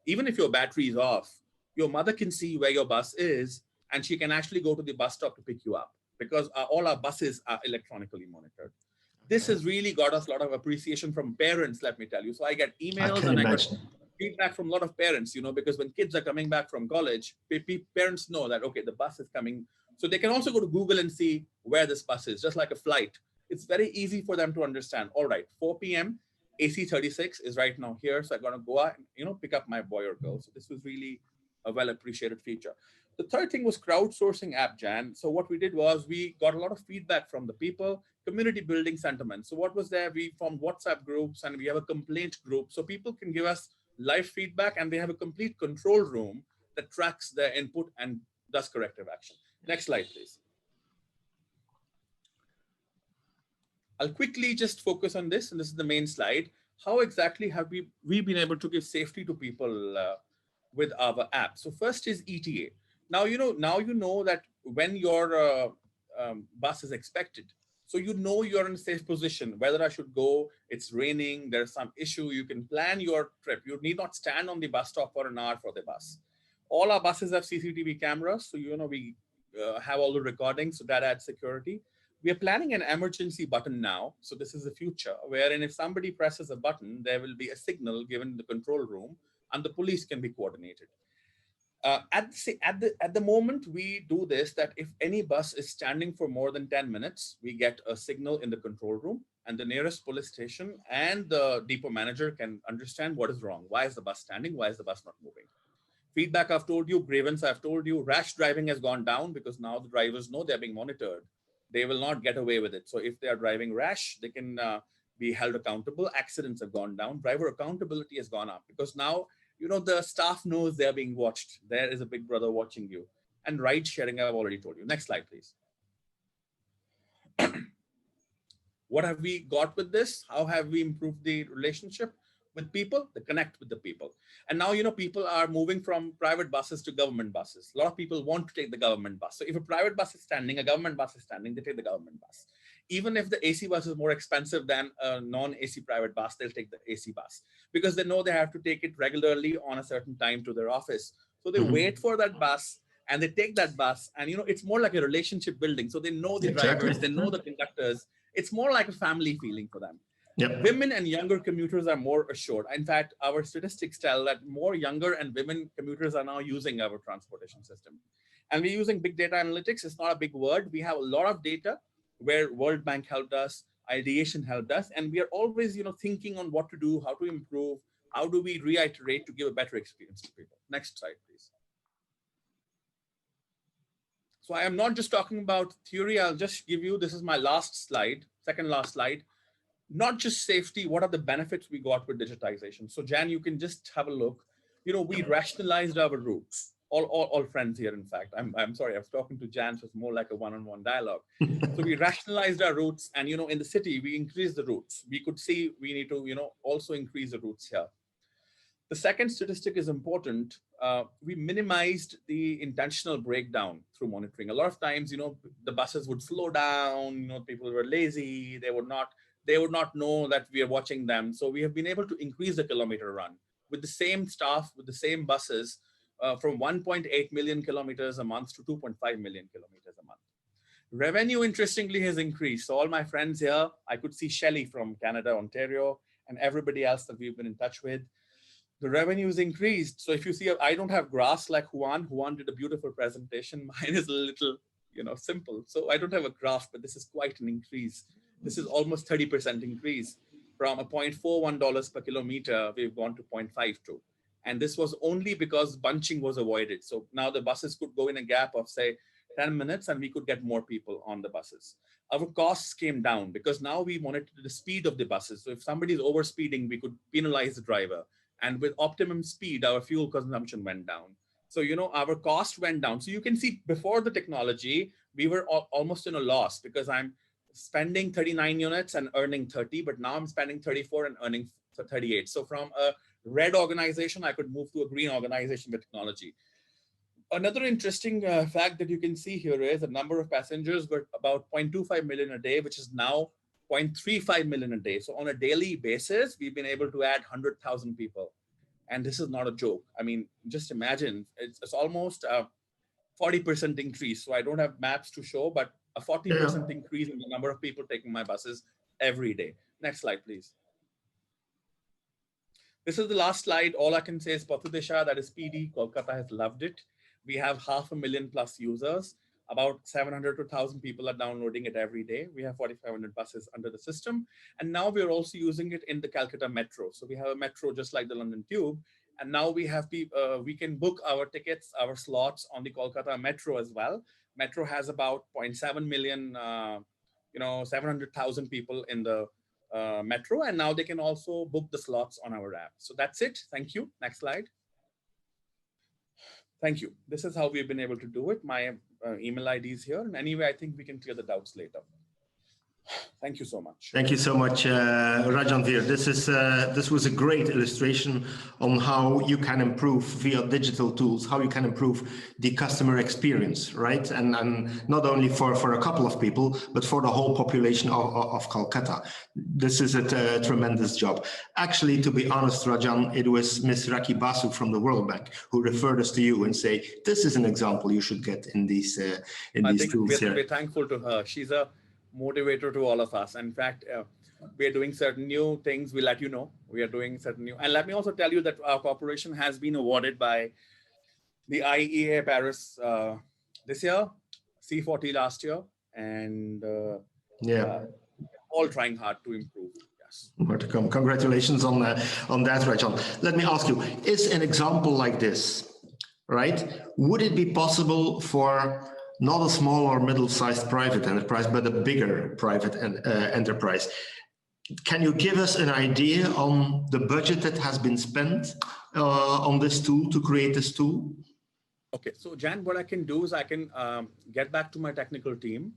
even if your battery is off, your mother can see where your bus is and she can actually go to the bus stop to pick you up because all our buses are electronically monitored. This has really got us a lot of appreciation from parents, let me tell you. So I get emails and I got feedback from a lot of parents, you know, because when kids are coming back from college, parents know that, okay, the bus is coming. So they can also go to Google and see where this bus is, just like a flight. It's very easy for them to understand. All right, 4 p.m. AC 36 is right now here. So I'm going to go out and, you know, pick up my boy or girl. So this was really a well appreciated feature. The third thing was crowdsourcing app, Jan. So what we did was we got a lot of feedback from the people, community building sentiment. So what was there? We formed WhatsApp groups and we have a complaint group. So people can give us live feedback and they have a complete control room that tracks their input and does corrective action. Next slide, please. I'll quickly just focus on this, and this is the main slide. How exactly have we been able to give safety to people with our app? So first is ETA. Now you know that when your bus is expected, so you know you're in a safe position. Whether I should go, it's raining, there's some issue. You can plan your trip. You need not stand on the bus stop for an hour for the bus. All our buses have CCTV cameras, so you know we have all the recordings, so that adds security. We are planning an emergency button now. So this is the future, wherein if somebody presses a button, there will be a signal given in the control room and the police can be coordinated. At the moment we do this, that if any bus is standing for more than 10 minutes, we get a signal in the control room and the nearest police station and the depot manager can understand what is wrong. Why is the bus standing? Why is the bus not moving? Feedback I've told you, grievance I've told you, rash driving has gone down because now the drivers know they're being monitored. They will not get away with it. So if they are driving rash, they can be held accountable. Accidents have gone down. Driver accountability has gone up because now, you know, the staff knows they're being watched. There is a big brother watching you. And ride sharing, I've already told you. Next slide, please. What have we got with this? How have we improved the relationship with people, the connect with the people? And now, you know, people are moving from private buses to government buses. A lot of people want to take the government bus. So if a private bus is standing, a government bus is standing, they take the government bus. Even if the AC bus is more expensive than a non-AC private bus, they'll take the AC bus because they know they have to take it regularly on a certain time to their office. So they wait for that bus and they take that bus, and, you know, it's more like a relationship building. So they know the drivers, they know the conductors. It's more like a family feeling for them. Yep. Women and younger commuters are more assured. In fact, our statistics tell that more younger and women commuters are now using our transportation system. And we're using big data analytics. It's not a big word. We have a lot of data where World Bank helped us, Ideation helped us, and we are always, you know, thinking on what to do, how to improve, how do we reiterate to give a better experience to people. Next slide, please. So I am not just talking about theory. I'll just give you, this is my last slide, second last slide. Not just safety, what are the benefits we got with digitization? So Jan, you can just have a look. You know, we rationalized our routes. All friends here, in fact. I'm sorry, I was talking to Jan, so it's more like a one-on-one dialogue. So we rationalized our routes, and, you know, in the city, we increased the routes. We could see we need to, you know, also increase the routes here. The second statistic is important. We minimized the intentional breakdown through monitoring. A lot of times, you know, the buses would slow down, you know, people were lazy, they would not know that we are watching them. So we have been able to increase the kilometer run with the same staff, with the same buses, from 1.8 million kilometers a month to 2.5 million kilometers a month. Revenue, interestingly, has increased. So all my friends here, I could see Shelley from Canada, Ontario, and everybody else that we've been in touch with. The revenue is increased. So if you see, I don't have graphs like Juan. Juan did a beautiful presentation. Mine is a little, you know, simple. So I don't have a graph, but this is quite an increase. This is almost 30% increase. From a $0.41 per kilometer, we've gone to 0.52. And this was only because bunching was avoided. So now the buses could go in a gap of, say, 10 minutes, and we could get more people on the buses. Our costs came down because now we monitored the speed of the buses. So if somebody is overspeeding, we could penalize the driver. And with optimum speed, our fuel consumption went down. So, you know, our cost went down. So you can see before the technology, we were almost in a loss because I'm spending 39 units and earning 30, but now I'm spending 34 and earning 38. So from a red organization, I could move to a green organization with technology. Another interesting fact that you can see here is the number of passengers were about 0.25 million a day, which is now 0.35 million a day. So on a daily basis, we've been able to add 100,000 people. And this is not a joke. I mean, just imagine, it's almost a 40% increase. So I don't have maps to show, but a 40% increase in the number of people taking my buses every day. Next slide, please. This is the last slide. All I can say is Patudesha, that is PD, Kolkata has loved it. We have 500,000+ users. About 700 to 1,000 people are downloading it every day. We have 4,500 buses under the system. And now we're also using it in the Calcutta Metro. So we have a metro just like the London Tube. And now we have we can book our tickets, our slots on the Kolkata Metro as well. Metro has about 0.7 million, 700,000 people in the Metro. And now they can also book the slots on our app. So that's it. Thank you. Next slide. Thank you. This is how we've been able to do it. My email ID is here. And anyway, I think we can clear the doubts later. Thank you so much. Thank you so much, Rajanvir. This was a great illustration on how you can improve via digital tools, how you can improve the customer experience, right? And not only for a couple of people, but for the whole population of Calcutta. This is a tremendous job. Actually, to be honest, Rajan, it was Ms. Raki Basu from the World Bank who referred us to you and say, this is an example you should get in these tools here. We're thankful to her. She's a motivator to all of us. In fact, we are doing certain new things. We'll let you know. We are doing certain new. And let me also tell you that our corporation has been awarded by the IEA Paris this year, C40 last year, and all trying hard to improve. Yes. More to come. Congratulations on that, Rajan. Let me ask you: is an example like this, right? Would it be possible for not a small or middle-sized private enterprise, but a bigger private enterprise? Can you give us an idea on the budget that has been spent on this tool, to create this tool? Okay, so Jan, what I can do is I can get back to my technical team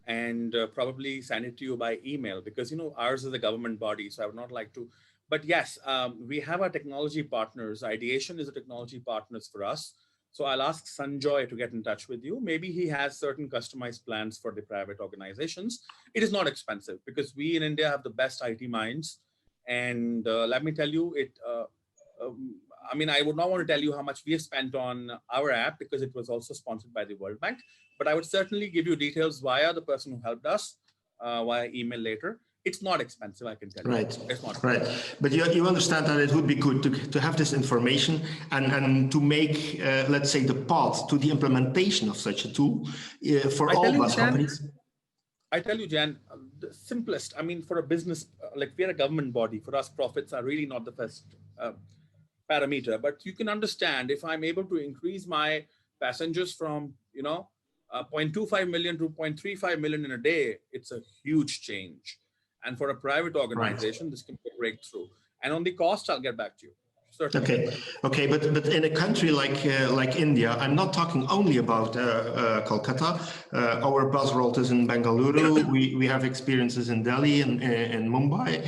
and probably send it to you by email, because ours is a government body, so I would not like to. But yes, we have our technology partners. Ideation is a technology partners for us. So I'll ask Sanjoy to get in touch with you. Maybe he has certain customized plans for the private organizations. It is not expensive because we in India have the best IT minds. And let me tell you, I would not want to tell you how much we have spent on our app because it was also sponsored by the World Bank. But I would certainly give you details via the person who helped us via email later. It's not expensive, I can tell you. Right, it's not right. But you understand that it would be good to have this information and to make, let's say, the path to the implementation of such a tool for all bus companies. I tell you, Jan, the simplest, for a business, like we're a government body, for us, profits are really not the first parameter. But you can understand, if I'm able to increase my passengers from, 0.25 million to 0.35 million in a day, it's a huge change. And for a private organization, this can be a breakthrough. And on the cost, I'll get back to you. Certainly. Okay. But in a country like India, I'm not talking only about Kolkata. Our Busworld is in Bengaluru. We have experiences in Delhi and in Mumbai.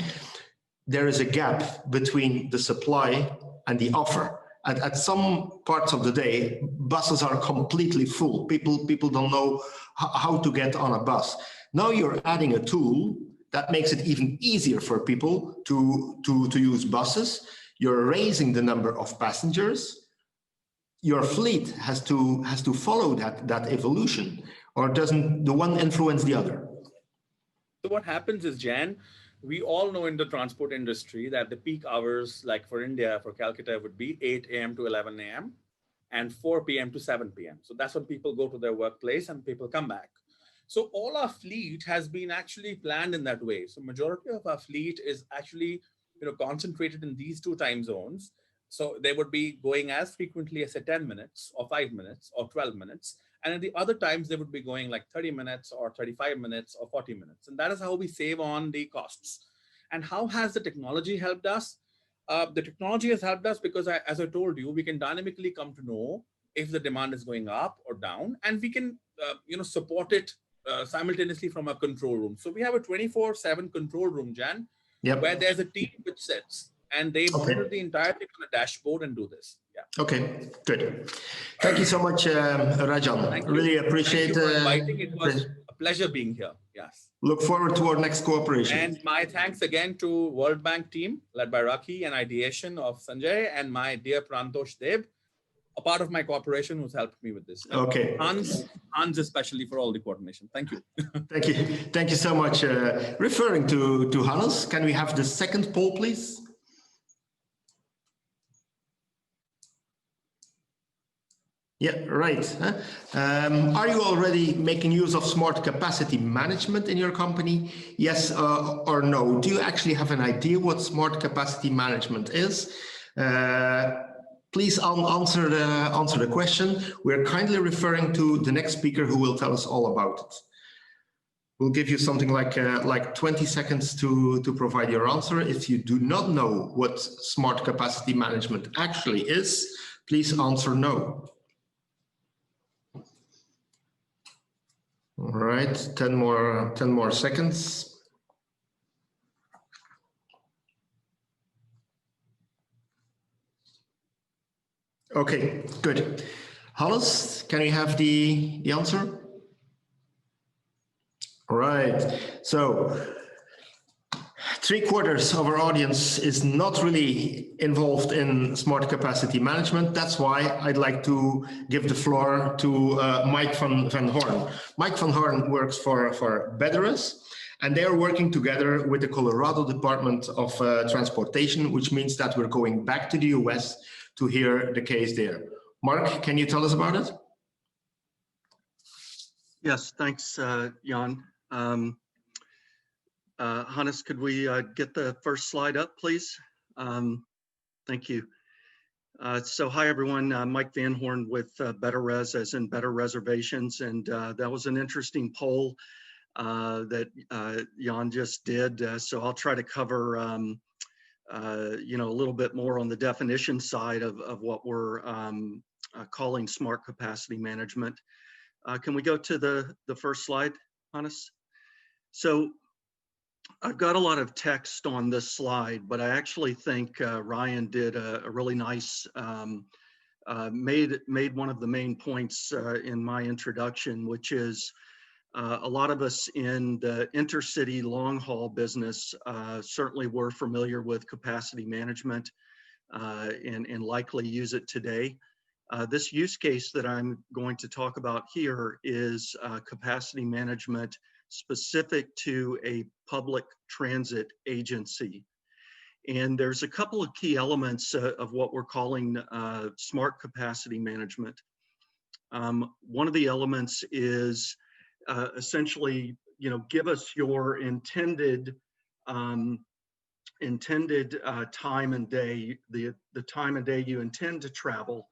There is a gap between the supply and the offer. At some parts of the day, buses are completely full. People don't know how to get on a bus. Now you're adding a tool that makes it even easier for people to use buses. You're raising the number of passengers. Your fleet has to follow that evolution, or doesn't the one influence the other? So what happens is, Jan, we all know in the transport industry that the peak hours, like for India, for Calcutta, would be 8 a.m. to 11 a.m. and 4 p.m. to 7 p.m. So that's when people go to their workplace and people come back. So all our fleet has been actually planned in that way. So majority of our fleet is actually, concentrated in these two time zones. So they would be going as frequently as 10 minutes or 5 minutes or 12 minutes. And at the other times, they would be going like 30 minutes or 35 minutes or 40 minutes. And that is how we save on the costs. And how has the technology helped us? The technology has helped us because, as I told you, we can dynamically come to know if the demand is going up or down, and we can, support it simultaneously from a control room. So we have a 24/7 control room, Jan, where there's a team which sits and they monitor the entire thing on a dashboard and do this. Yeah. Okay, good. Thank you so much, Rajan. Thank you. Really appreciate Thank you for inviting. It was a pleasure being here. Yes. Look forward to our next cooperation. And my thanks again to World Bank team led by Raki and ideation of Sanjay and my dear Prantosh Deb. a part of my corporation who's helped me with this. Okay. Hans especially for all the coordination. Thank you. Thank you. Thank you so much. Referring to Hannes, can we have the second poll, please? Yeah, right. Are you already making use of smart capacity management in your company? Yes or no? Do you actually have an idea what smart capacity management is? Please answer the question. We're kindly referring to the next speaker who will tell us all about it. We'll give you something like 20 seconds to provide your answer. If you do not know what smart capacity management actually is, please answer no. All right, 10 more seconds. Okay, good. Hannes, can we have the answer? All right, so 3/4 of our audience is not really involved in smart capacity management. That's why I'd like to give the floor to Mike van Horn. Mike van Horn works for Betterez, and they are working together with the Colorado Department of Transportation, which means that we're going back to the US to hear the case there. Mark, can you tell us about it? Yes, thanks, Jan. Hannes, could we get the first slide up, please? Thank you. So hi, everyone. Mike Van Horn with Betterez, as in Better Reservations. And that was an interesting poll that Jan just did. So I'll try to cover a little bit more on the definition side of what we're calling smart capacity management. Can we go to the first slide, Hannes? So I've got a lot of text on this slide, but I actually think Ryan did a really nice, made one of the main points in my introduction, which is a lot of us in the intercity long haul business certainly were familiar with capacity management and likely use it today. This use case that I'm going to talk about here is capacity management specific to a public transit agency. And there's a couple of key elements of what we're calling smart capacity management. One of the elements is essentially, give us your intended time and day, the time and day you intend to travel.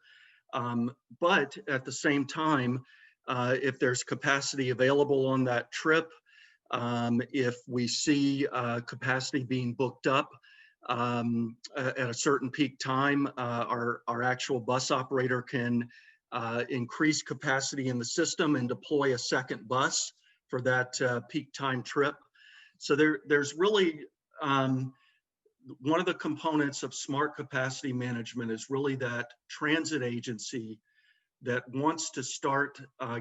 But at the same time, if there's capacity available on that trip, if we see capacity being booked up at a certain peak time, our actual bus operator can increase capacity in the system and deploy a second bus for that peak time trip. So there's really, one of the components of smart capacity management is really that transit agency that wants to start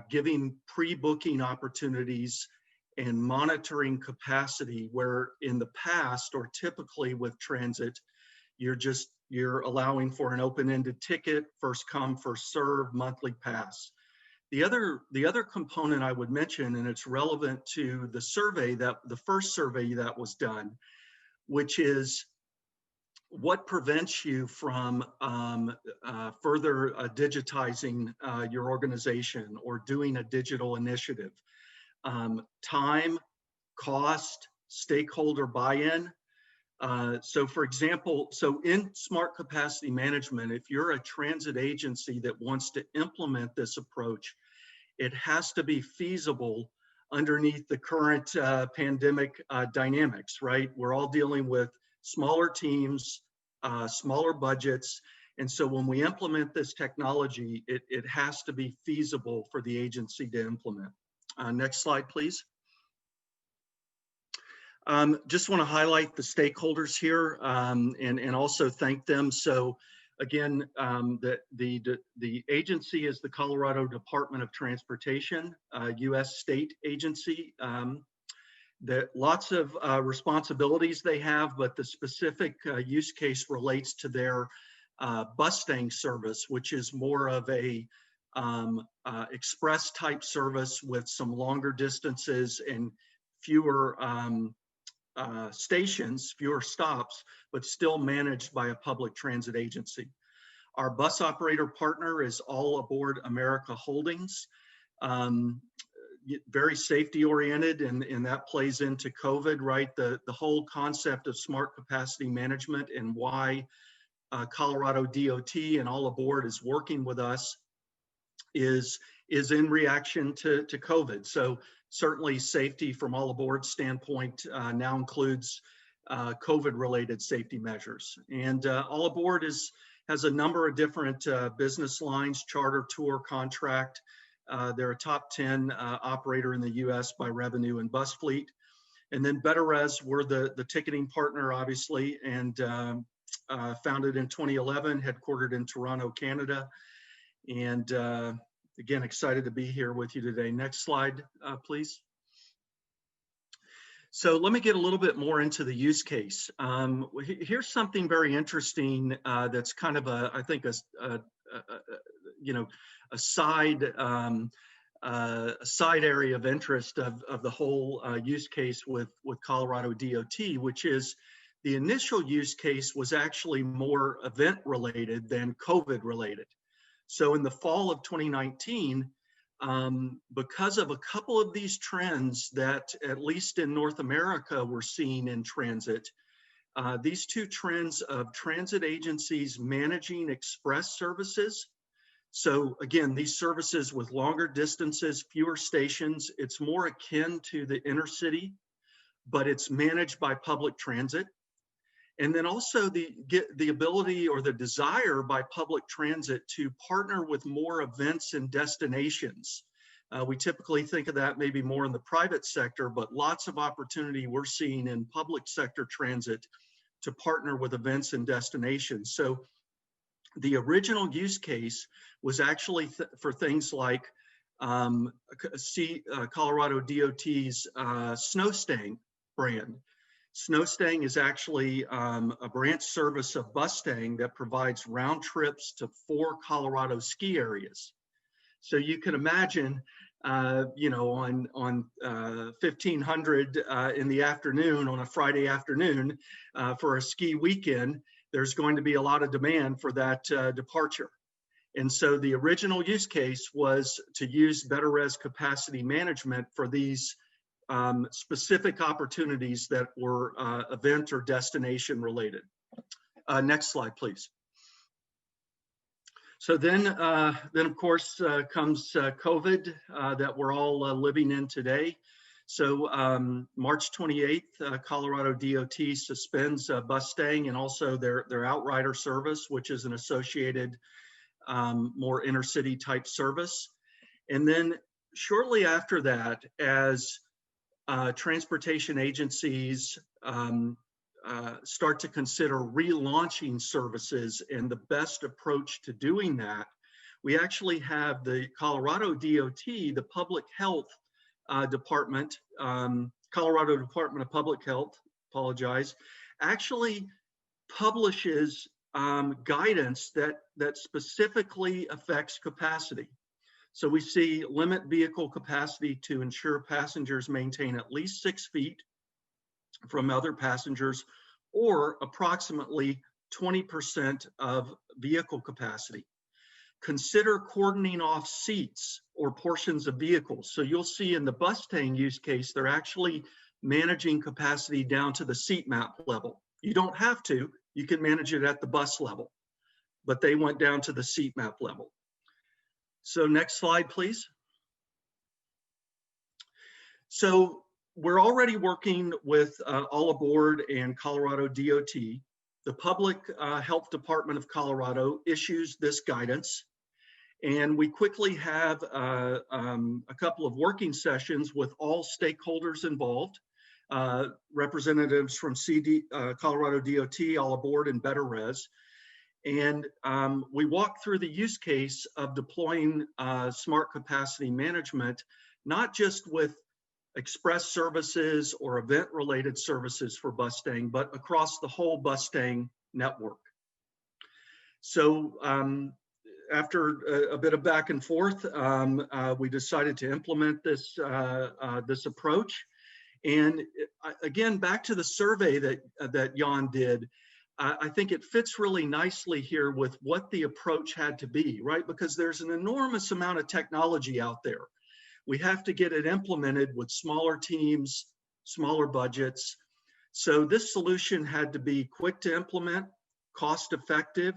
giving pre-booking opportunities and monitoring capacity, where in the past, or typically with transit, you're allowing for an open-ended ticket, first come, first serve, monthly pass. The other component I would mention, and it's relevant to the survey, the first survey that was done, which is what prevents you from further digitizing your organization or doing a digital initiative? Time, cost, stakeholder buy-in. So for example, in smart capacity management, if you're a transit agency that wants to implement this approach, it has to be feasible underneath the current pandemic dynamics, right? We're all dealing with smaller teams, smaller budgets. And so when we implement this technology, it has to be feasible for the agency to implement. Next slide, please. Just want to highlight the stakeholders here and also thank them. So again, the agency is the Colorado Department of Transportation, US state agency. Lots of responsibilities they have, but the specific use case relates to their bus staying service, which is more of a express type service with some longer distances and fewer stations, fewer stops, but still managed by a public transit agency. Our bus operator partner is All Aboard America Holdings. Very safety oriented, and that plays into COVID, right? The whole concept of smart capacity management and why Colorado DOT and All Aboard is working with us is in reaction to COVID. So certainly safety from All Aboard standpoint now includes COVID related safety measures. And All Aboard has a number of different business lines: charter, tour, contract. They're a top 10 operator in the US by revenue and bus fleet. And then Betterez, we're the ticketing partner, obviously, and founded in 2011, headquartered in Toronto, Canada. And again, excited to be here with you today. Next slide, please. So let me get a little bit more into the use case. Here's something very interesting that's kind of I think a side area of interest of the whole use case with Colorado DOT, which is the initial use case was actually more event related than COVID related. So in the fall of 2019, because of a couple of these trends that, at least in North America, we're seeing in transit, these two trends of transit agencies managing express services. So again, these services with longer distances, fewer stations, it's more akin to the inner city, but it's managed by public transit. And then also the ability or the desire by public transit to partner with more events and destinations. We typically think of that maybe more in the private sector, but lots of opportunity we're seeing in public sector transit to partner with events and destinations. So the original use case was actually for things like Colorado DOT's snow staying brand. Snow staying is actually a branch service of bus staying that provides round trips to 4 Colorado ski areas. So you can imagine, on 1500 in the afternoon on a Friday afternoon for a ski weekend, there's going to be a lot of demand for that departure. And so the original use case was to use Betterez capacity management for these specific opportunities that were event or destination related. Next slide, please. So then of course comes COVID that we're all living in today. So March 28th, Colorado DOT suspends bus staying and also their outrider service, which is an associated more inner city type service. And then shortly after that, as transportation agencies start to consider relaunching services, and the best approach to doing that, we actually have the Colorado DOT, the Public Health Department, Colorado Department of Public Health, actually publishes guidance that specifically affects capacity. So we see limit vehicle capacity to ensure passengers maintain at least 6 feet from other passengers, or approximately 20% of vehicle capacity. Consider cordoning off seats or portions of vehicles. So you'll see in the bus staying use case, they're actually managing capacity down to the seat map level. You don't have to, you can manage it at the bus level, but they went down to the seat map level. So next slide, please. So we're already working with All Aboard and Colorado DOT. The Public Health Department of Colorado issues this guidance, and we quickly have a couple of working sessions with all stakeholders involved, representatives from Colorado DOT, All Aboard, and Betterez. And we walk through the use case of deploying smart capacity management, not just with express services or event related services for bus staying, but across the whole bus staying network. So after a bit of back and forth, we decided to implement this, this approach. And again, back to the survey that Jan did, I think it fits really nicely here with what the approach had to be, right? Because there's an enormous amount of technology out there. We have to get it implemented with smaller teams, smaller budgets. So this solution had to be quick to implement, cost effective,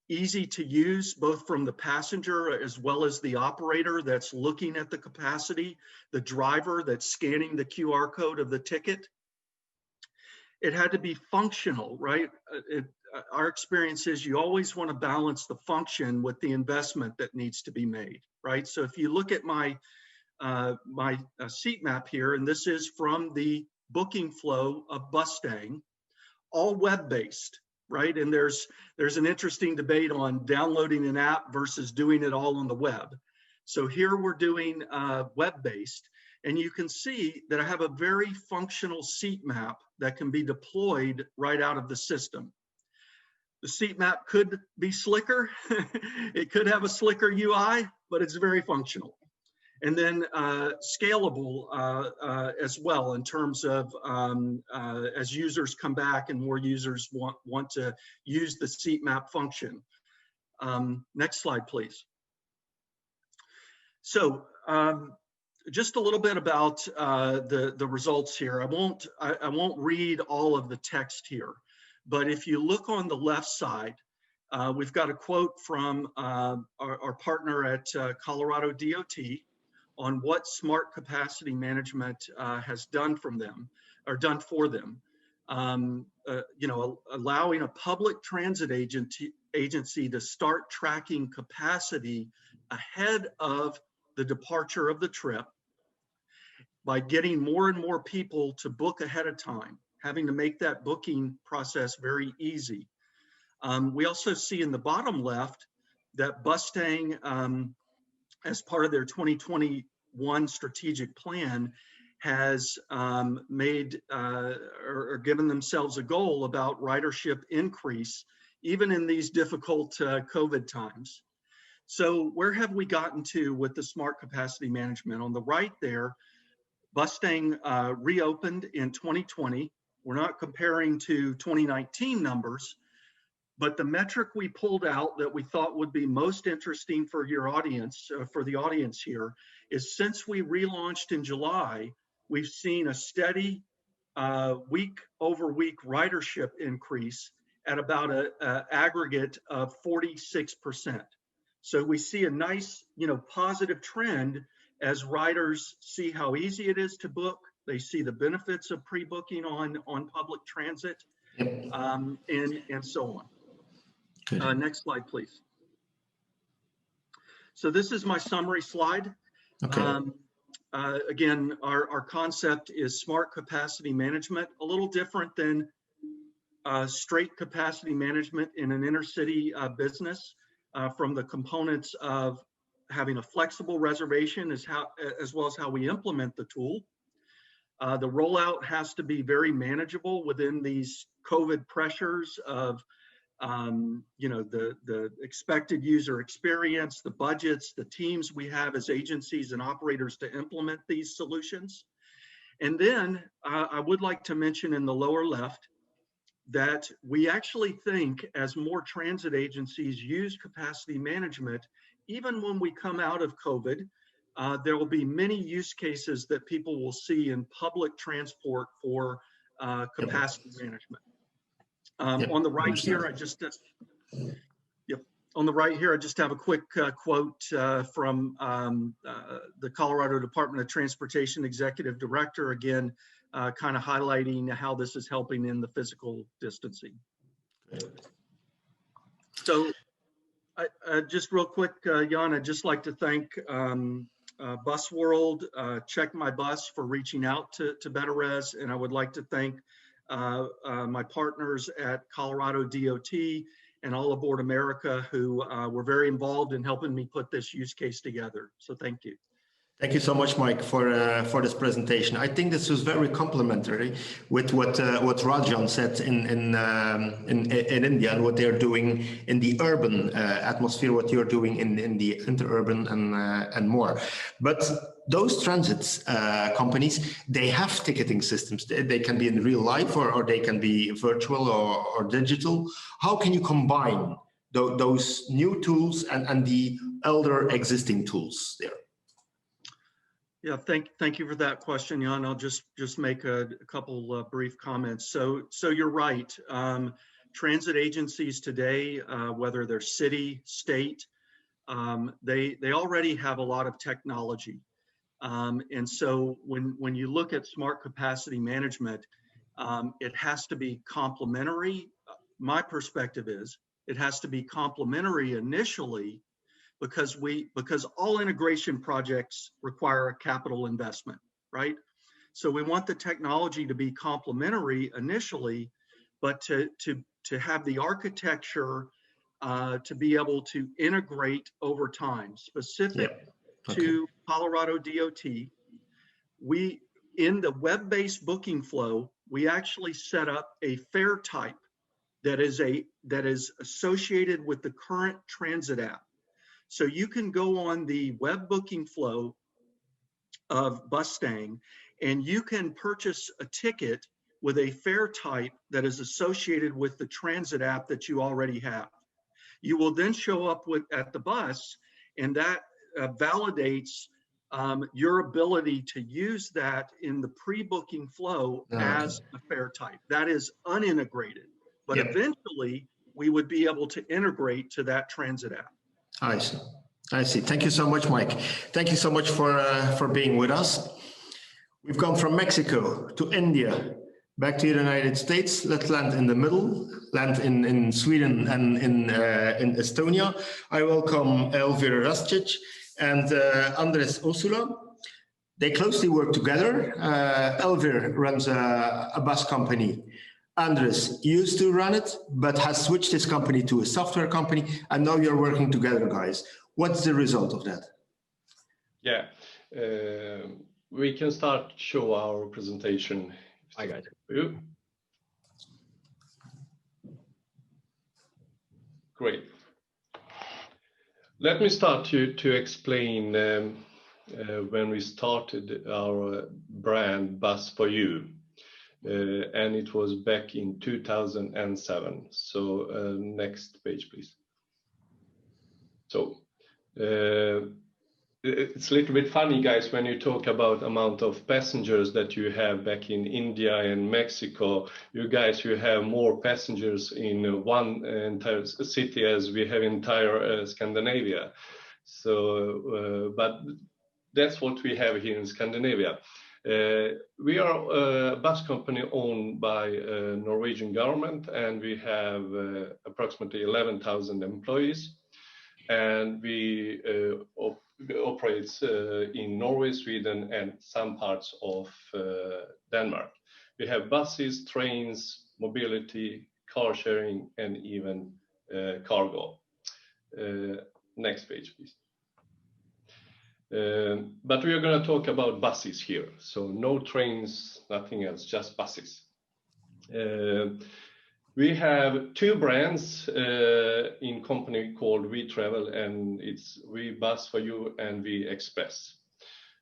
easy to use, both from the passenger as well as the operator that's looking at the capacity, the driver that's scanning the QR code of the ticket. It had to be functional, right? Our experience is you always want to balance the function with the investment that needs to be made, right? So if you look at my seat map here, and this is from the booking flow of Bustang, all web-based, right? And there's an interesting debate on downloading an app versus doing it all on the web. So here we're doing web-based, and you can see that I have a very functional seat map that can be deployed right out of the system. The seat map could be slicker. It could have a slicker UI, but it's very functional. And then scalable as well in terms of as users come back and more users want to use the seat map function. Next slide, please. So just a little bit about the results here. I won't read all of the text here, but if you look on the left side, we've got a quote from our partner at Colorado DOT on what smart capacity management has done for them. You know, allowing a public transit agency to start tracking capacity ahead of the departure of the trip by getting more and more people to book ahead of time, having to make that booking process very easy. We also see in the bottom left that Bustang, as part of their 2021 strategic plan, has made or given themselves a goal about ridership increase, even in these difficult COVID times. So where have we gotten to with the smart capacity management? On the right there, Bustang reopened in 2020. We're not comparing to 2019 numbers, but the metric we pulled out that we thought would be most interesting for your audience, for the audience here, is since we relaunched in July, we've seen a steady week over week ridership increase at about an aggregate of 46%. So we see a nice, positive trend as riders see how easy it is to book. They see the benefits of pre-booking on public transit, Yep. and so on. Good. Next slide, please. So this is my summary slide. Okay. Again, our concept is smart capacity management, a little different than straight capacity management in an intercity business, from the components of having a flexible reservation as well as how we implement the tool. The rollout has to be very manageable within these COVID pressures of the expected user experience, the budgets, the teams we have as agencies and operators to implement these solutions. And then I would like to mention in the lower left that we actually think as more transit agencies use capacity management, even when we come out of COVID, there will be many use cases that people will see in public transport for capacity management. On the right here, I just have a quick quote from the Colorado Department of Transportation Executive Director, again, kind of highlighting how this is helping in the physical distancing. So just real quick, Jan, I'd just like to thank Busworld, CheckMyBus for reaching out to Betterez, and I would like to thank my partners at Colorado DOT and All Aboard America, who were very involved in helping me put this use case together. So thank you. Thank you so much, Mike, for this presentation. I think this was very complimentary with what Rajan said in India and what they're doing in the urban atmosphere, what you're doing in the interurban and more. But those transit companies, they have ticketing systems. They can be in real life or they can be virtual or digital. How can you combine those new tools and the elder existing tools there? Yeah, thank you for that question, Jan. I'll just make a couple brief comments. So you're right. Transit agencies today, whether they're city, state, they already have a lot of technology. And so when you look at smart capacity management, it has to be complementary. My perspective is it has to be complementary initially, because all integration projects require a capital investment, right? So we want the technology to be complementary initially, but to have the architecture to be able to integrate over time. Specific to Colorado DOT, we, in the web-based booking flow, we actually set up a fare type that is associated with the current transit app. So you can go on the web booking flow of Bustang and you can purchase a ticket with a fare type that is associated with the transit app that you already have. You will then show up at the bus, and that validates your ability to use that in the pre-booking flow as a fare type. That is unintegrated, but eventually we would be able to integrate to that transit app. I see. I see. Thank you so much, Mike. Thank you so much for being with us. We've gone from Mexico to India, back to the United States. Let's land in the middle, land in Sweden and in Estonia. I welcome Elvir Rascic and Andres Osula. They closely work together. Elvir runs a bus company. Andres used to run it, but has switched his company to a software company, and now you're working together, guys. What's the result of that? Yeah, we can start show our presentation. I got it. You. Great. Let me start to explain when we started our brand Bus for You. And it was back in 2007. So next page, please. So it's a little bit funny, guys, when you talk about amount of passengers that you have back in India and Mexico. You guys, you have more passengers in one entire city as we have entire Scandinavia. So, but that's what we have here in Scandinavia. We are a bus company owned by Norwegian government, and we have approximately 11,000 employees. And we operate in Norway, Sweden, and some parts of Denmark. We have buses, trains, mobility, car sharing, and even cargo. Next page, please. But we are going to talk about buses here. So no trains, nothing else, just buses. We have two brands in company called We Travel, and it's We Bus for You and We Express.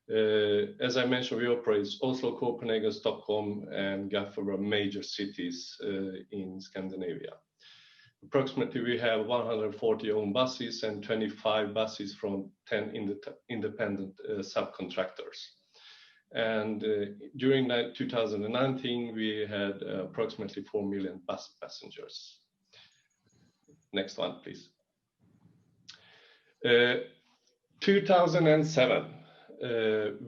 As I mentioned, we operate Oslo, Copenhagen, Stockholm, and Gothenburg, major cities in Scandinavia. Approximately, we have 140 own buses and 25 buses from 10 independent subcontractors. And during 2019, we had approximately 4 million bus passengers. Next one, please. 2007,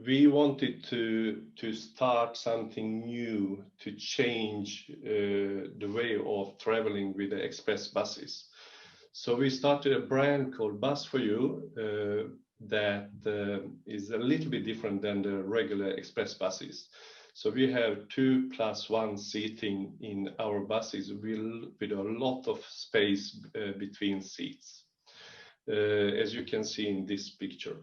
we wanted to start something new to change the way of traveling with the express buses. So we started a brand called Bus for You that is a little bit different than the regular express buses. So we have 2+1 seating in our buses with a lot of space between seats, as you can see in this picture.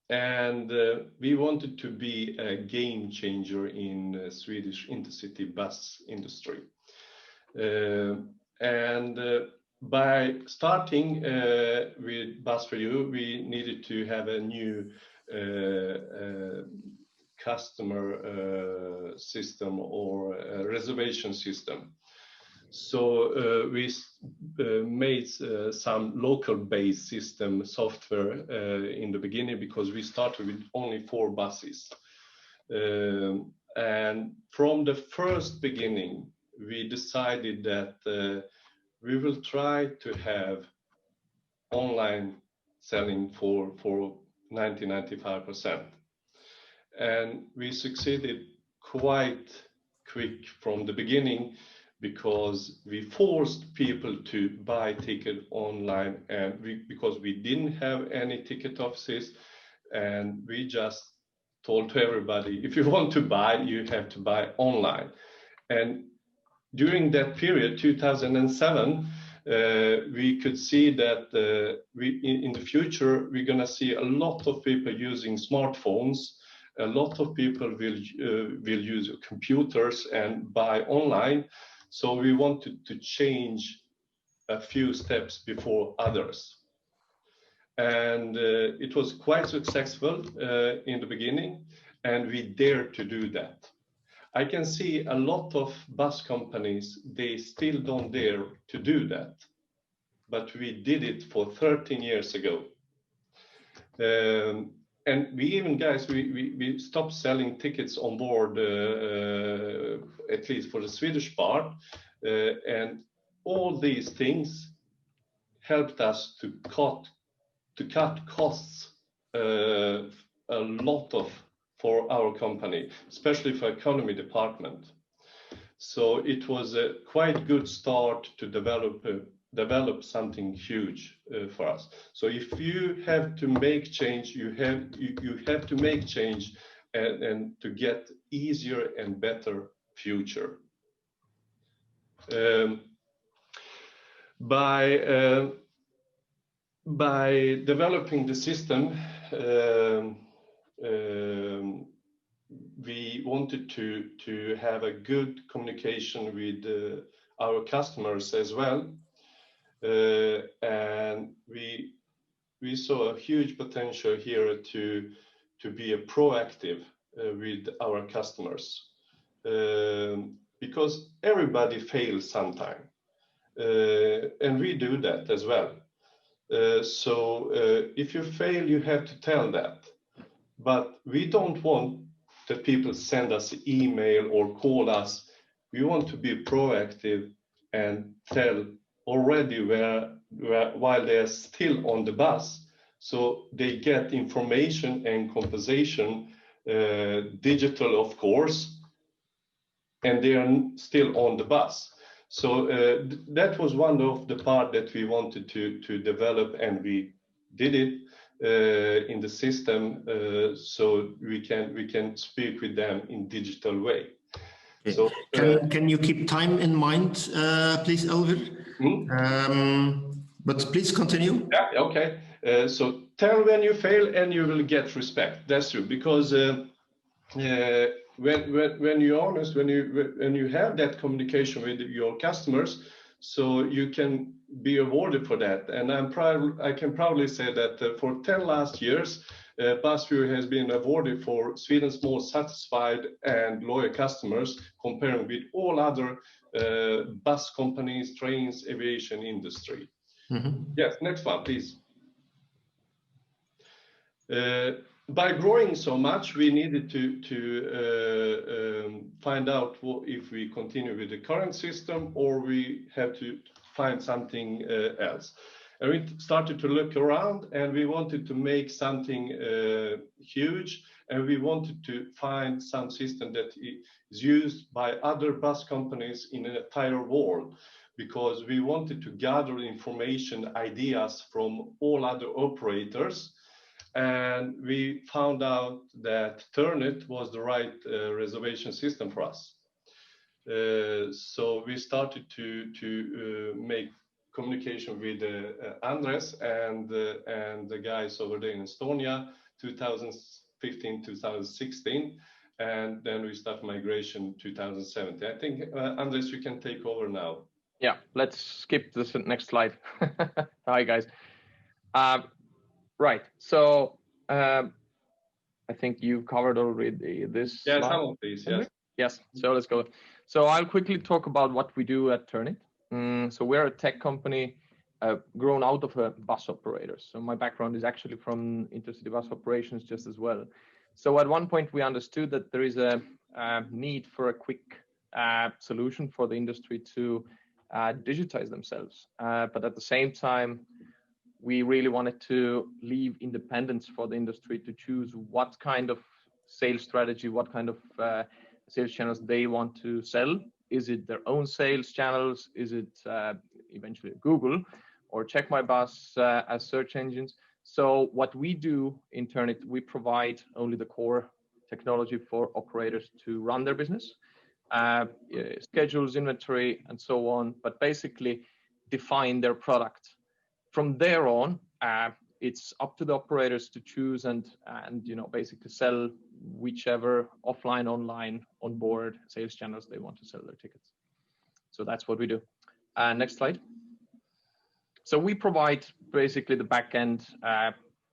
And we wanted to be a game changer in Swedish intercity bus industry. By starting with Bus for You, we needed to have a new customer system or a reservation system. So we made some local-based system software in the beginning, because we started with only 4 buses. And from the first beginning, we decided that we will try to have online selling for 90–95%. And we succeeded quite quick from the beginning, because we forced people to buy ticket online, and because we didn't have any ticket offices, and we just told to everybody, if you want to buy, you have to buy online. And during that period, 2007, we could see that in the future, we're going to see a lot of people using smartphones. A lot of people will use computers and buy online. So we wanted to change a few steps before others. And it was quite successful in the beginning, and we dared to do that. I can see a lot of bus companies, they still don't dare to do that. But we did it for 13 years ago. And we even, guys, we stopped selling tickets on board, at least for the Swedish part. And all these things helped us to cut costs a lot for our company, especially for economy department. So it was a quite good start to develop something huge for us. So if you have to make change, you have to make change and to get easier and better future. By developing the system, we wanted to have a good communication with our customers as well. And we saw a huge potential here to be a proactive with our customers, because everybody fails sometime, and we do that as well. So if you fail, you have to tell that. But we don't want that people send us email or call us. We want to be proactive and tell already while they're still on the bus, so they get information and compensation, digital of course, and they are still on the bus. So that was one of the part that we wanted to develop, and we did it in the system, so we can speak with them in digital way. Okay. So can you keep time in mind, please, Elvir? But please continue. Yeah, okay. So tell when you fail and you will get respect. That's true, because when you're honest, when you have that communication with your customers, so you can be awarded for that. And I can proudly say that for 10 last years, Busworld has been awarded for Sweden's most satisfied and loyal customers, comparing with all other bus companies, trains, aviation industry. Mm-hmm. Yes, next one, please. By growing so much, we needed to find out if we continue with the current system or we have to find something else. And we started to look around, and we wanted to make something huge, and we wanted to find some system that is used by other bus companies in the entire world, because we wanted to gather information, ideas from all other operators. And we found out that Turnit was the right reservation system for us. So we started to make communication with Andres and the guys over there in Estonia, 2015, 2016. And then we start migration 2017. I think, Andres, you can take over now. Yeah, let's skip this next slide. Hi, guys. Right, so I think you've covered already this Yeah, slide. some of these, yes. Yes, so let's go. So I'll quickly talk about what we do at Turnit. So we're a tech company grown out of bus operators. So my background is actually from intercity bus operations just as well. So at one point we understood that there is a need for a quick solution for the industry to digitize themselves. But at the same time, we really wanted to leave independence for the industry to choose what kind of sales strategy, what kind of sales channels they want to sell. Is it their own sales channels? Is it eventually Google or CheckMyBus as search engines? So what we do in Turnit, we provide only the core technology for operators to run their business, schedules, inventory, and so on, but basically define their product. From there on, it's up to the operators to choose and basically sell whichever offline, online, on board sales channels they want to sell their tickets. So that's what we do. Next slide. So we provide basically the back end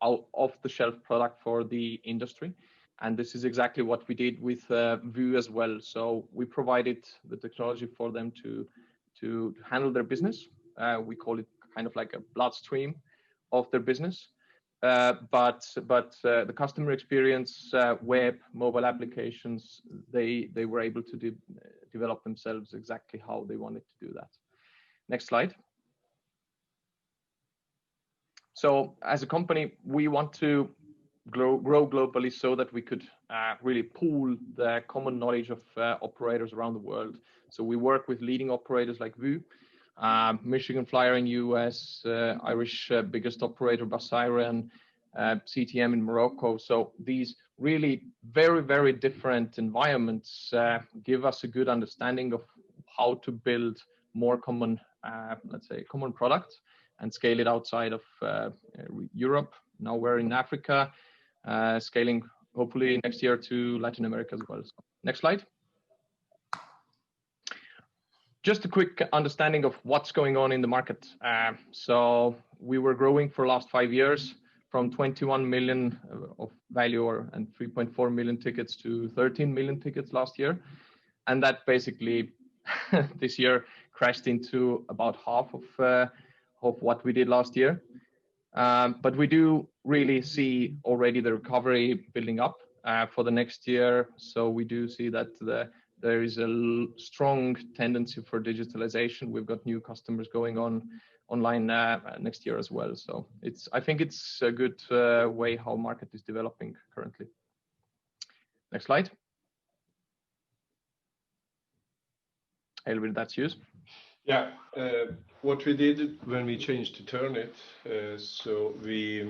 off-the-shelf product for the industry. And this is exactly what we did with Vue as well. So we provided the technology for them to handle their business. We call it kind of like a bloodstream of their business. But the customer experience, web, mobile applications, they were able to develop themselves exactly how they wanted to do that. Next slide. So as a company, we want to grow globally so that we could really pool the common knowledge of operators around the world. So we work with leading operators like Vue, Michigan Flyer in US, Irish biggest operator Basiren, CTM in Morocco. So these really very, very different environments give us a good understanding of how to build more common, let's say, common products and scale it outside of Europe. Now we're in Africa, scaling hopefully next year to Latin America as well. So, next slide. Just a quick understanding of what's going on in the market. So we were growing for the last 5 years from 21 million of value and 3.4 million tickets to 13 million tickets last year. And that basically this year crashed into about half of what we did last year. But we do really see already the recovery building up for the next year. So we do see that there is a strong tendency for digitalization. We've got new customers going online next year as well. So I think it's a good way how market is developing currently. Next slide. Elvir, that's yours. Yeah, what we did when we changed to Turnit, so the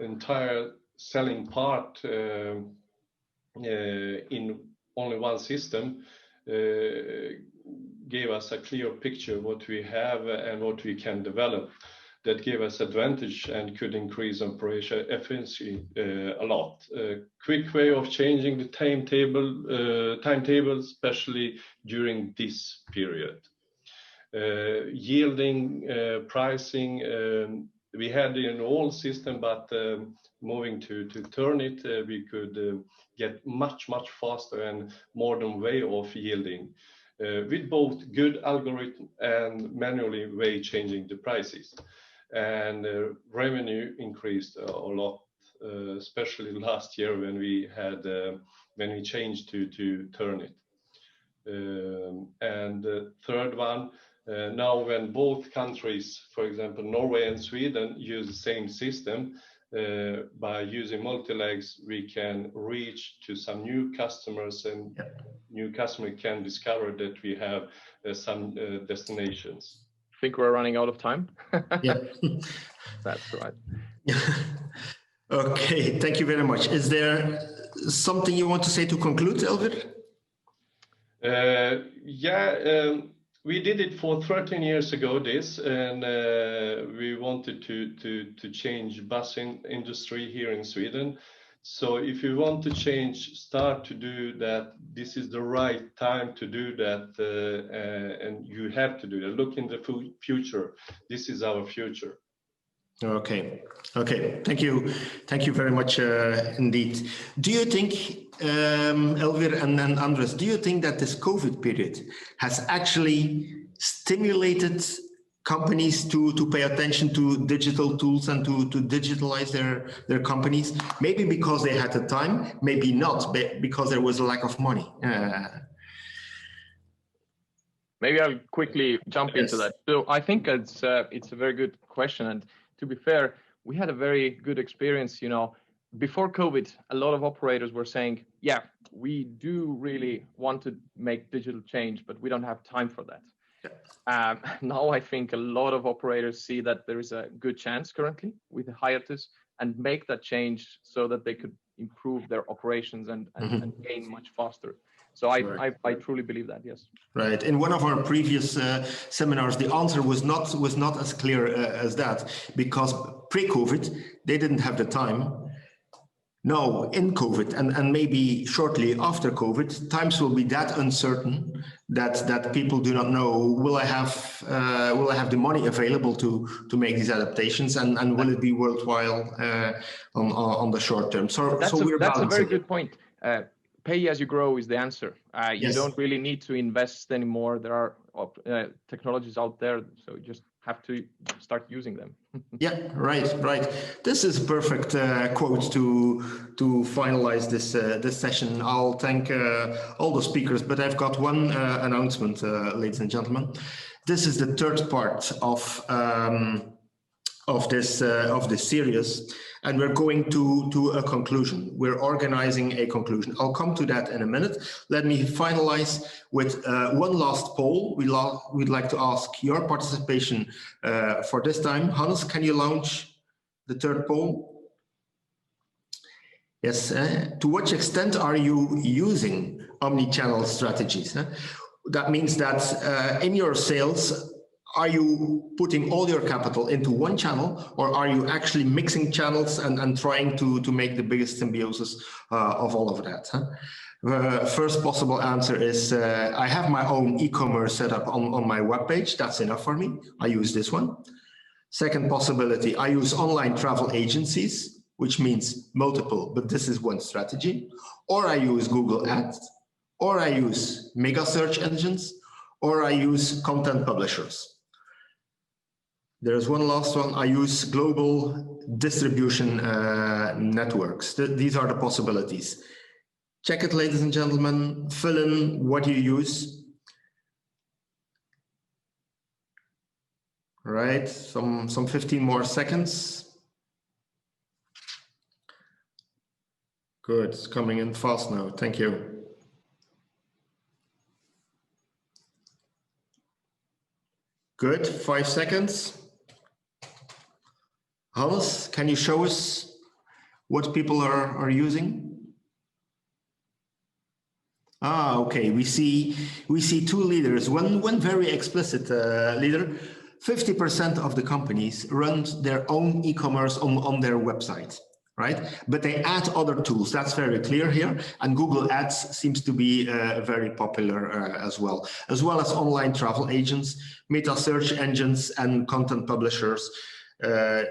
entire selling part in only one system gave us a clear picture of what we have and what we can develop. That gave us advantage and could increase operation efficiency a lot. Quick way of changing the timetable, especially during this period. Yielding, pricing, we had in an old system, but moving to Turnit, we could get much faster and modern way of yielding with both good algorithm and manually way changing the prices. And revenue increased a lot, especially last year when we changed to Turnit. And the third one, now when both countries, for example, Norway and Sweden, use the same system, by using multi-legs, we can reach to some new customers, and new customer can discover that we have some destinations. I think we're running out of time. Yeah. That's right. Okay, thank you very much. Is there something you want to say to conclude, Elvir? We did it for 13 years ago, and we wanted to change bus industry here in Sweden. So if you want to start to do that, this is the right time to do that, and you have to do that. Look in the future. This is our future. Okay. Thank you very much indeed. Do you think, Elvir and Andres, do you think that this COVID period has actually stimulated companies to pay attention to digital tools and to digitalize their companies? Maybe because they had the time, maybe not, because there was a lack of money. Maybe I'll quickly jump into that. So I think it's a very good question, and to be fair, we had a very good experience. Before COVID, a lot of operators were saying, "Yeah, we do really want to make digital change, but we don't have time for that." Now I think a lot of operators see that there is a good chance currently with the hiatus and make that change so that they could improve their operations and gain much faster. So I truly believe that, yes. Right. In one of our previous seminars, the answer was not as clear as that, because pre-COVID, they didn't have the time. No, in COVID and maybe shortly after COVID, times will be that uncertain that people do not know, will I have the money available to make these adaptations, and will it be worthwhile on the short term? That's a very good point. Pay as you grow is the answer. You don't really need to invest anymore. There are technologies out there, so you just have to start using them. Yeah, right. This is a perfect quote to finalize this session. I'll thank all the speakers, but I've got one announcement, ladies and gentlemen. This is the third part of this series, and we're going to a conclusion. We're organizing a conclusion. I'll come to that in a minute. Let me finalize with one last poll. We'd like to ask your participation for this time. Hannes, can you launch the third poll? Yes. To what extent are you using omni-channel strategies? That means that in your sales, are you putting all your capital into one channel, or are you actually mixing channels and trying to make the biggest symbiosis of all of that? First possible answer is I have my own e-commerce set up on my webpage. That's enough for me. I use this one. Second possibility, I use online travel agencies, which means multiple, but this is one strategy. Or I use Google Ads, or I use mega search engines, or I use content publishers. There's one last one. I use global distribution networks. These are the possibilities. Check it, ladies and gentlemen. Fill in what you use. All right, some 15 more seconds. Good, it's coming in fast now. Thank you. Good, 5 seconds. Hannes, can you show us what people are using? Okay, we see two leaders. One very explicit leader. 50% of the companies run their own e-commerce on their website, right? But they add other tools. That's very clear here. And Google Ads seems to be very popular as well as online travel agents, meta search engines, and content publishers.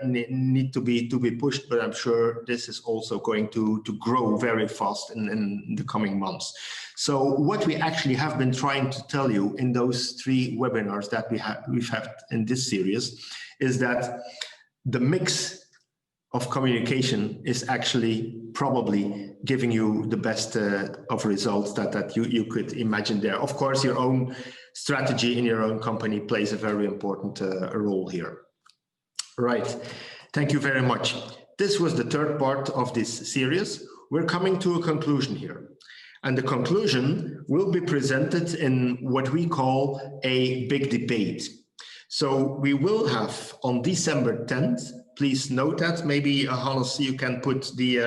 Need to be pushed, but I'm sure this is also going to grow very fast in the coming months. So what we actually have been trying to tell you in those 3 webinars that we've had in this series is that the mix of communication is actually probably giving you the best of results that you could imagine there. Of course, your own strategy in your own company plays a very important role here. Right, thank you very much. This was the third part of this series. We're coming to a conclusion here. And the conclusion will be presented in what we call a big debate. So we will have on December 10th, please note that, maybe Hannes, you can put the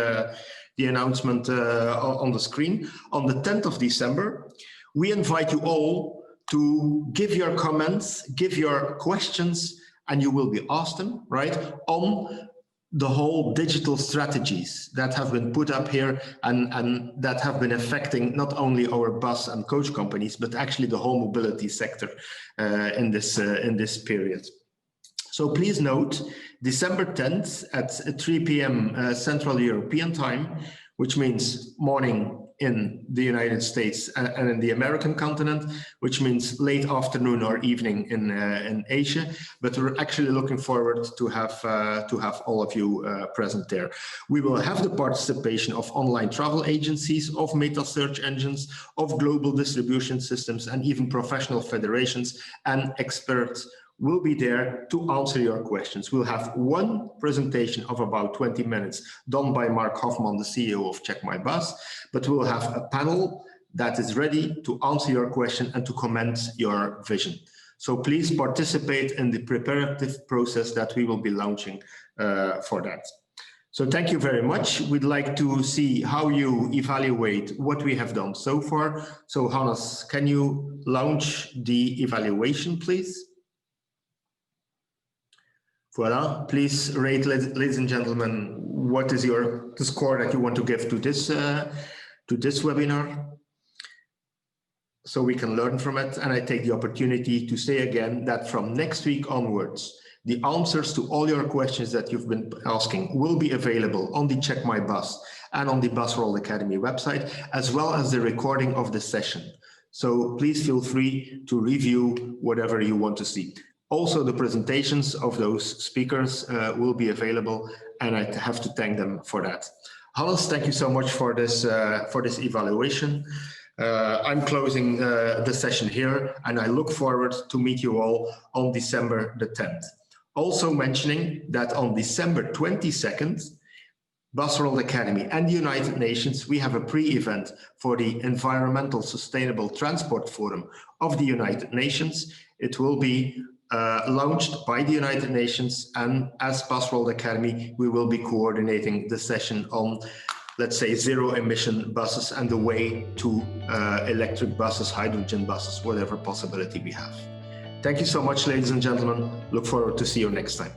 announcement on the screen. On the 10th of December, we invite you all to give your comments, give your questions, and you will be asked them, right, on the whole digital strategies that have been put up here and that have been affecting not only our bus and coach companies, but actually the whole mobility sector in this period. So please note, December 10th at 3 p.m. Central European time, which means morning in the United States and in the American continent, which means late afternoon or evening in Asia. But we're actually looking forward to have all of you present there. We will have the participation of online travel agencies, of meta-search engines, of global distribution systems, and even professional federations and experts will be there to answer your questions. We'll have one presentation of about 20 minutes done by Mark Hoffman, the CEO of CheckMyBus, but we'll have a panel that is ready to answer your question and to comment your vision. So please participate in the preparative process that we will be launching for that. So thank you very much. We'd like to see how you evaluate what we have done so far. So Hannes, can you launch the evaluation, please? Voila, please rate, ladies and gentlemen, what is the score that you want to give to this webinar, so we can learn from it. And I take the opportunity to say again that from next week onwards, the answers to all your questions that you've been asking will be available on the CheckMyBus and on the Busworld Academy website, as well as the recording of the session. So please feel free to review whatever you want to see. Also, the presentations of those speakers will be available, and I have to thank them for that. Hannes, thank you so much for this evaluation. I'm closing the session here, and I look forward to meet you all on December the 10th. Also mentioning that on December 22nd, Busworld Academy and the United Nations, we have a pre-event for the Environmental Sustainable Transport Forum of the United Nations. It will be launched by the United Nations, and as Busworld Academy, we will be coordinating the session on, let's say, zero emission buses and the way to electric buses, hydrogen buses, whatever possibility we have. Thank you so much, ladies and gentlemen. Look forward to see you next time.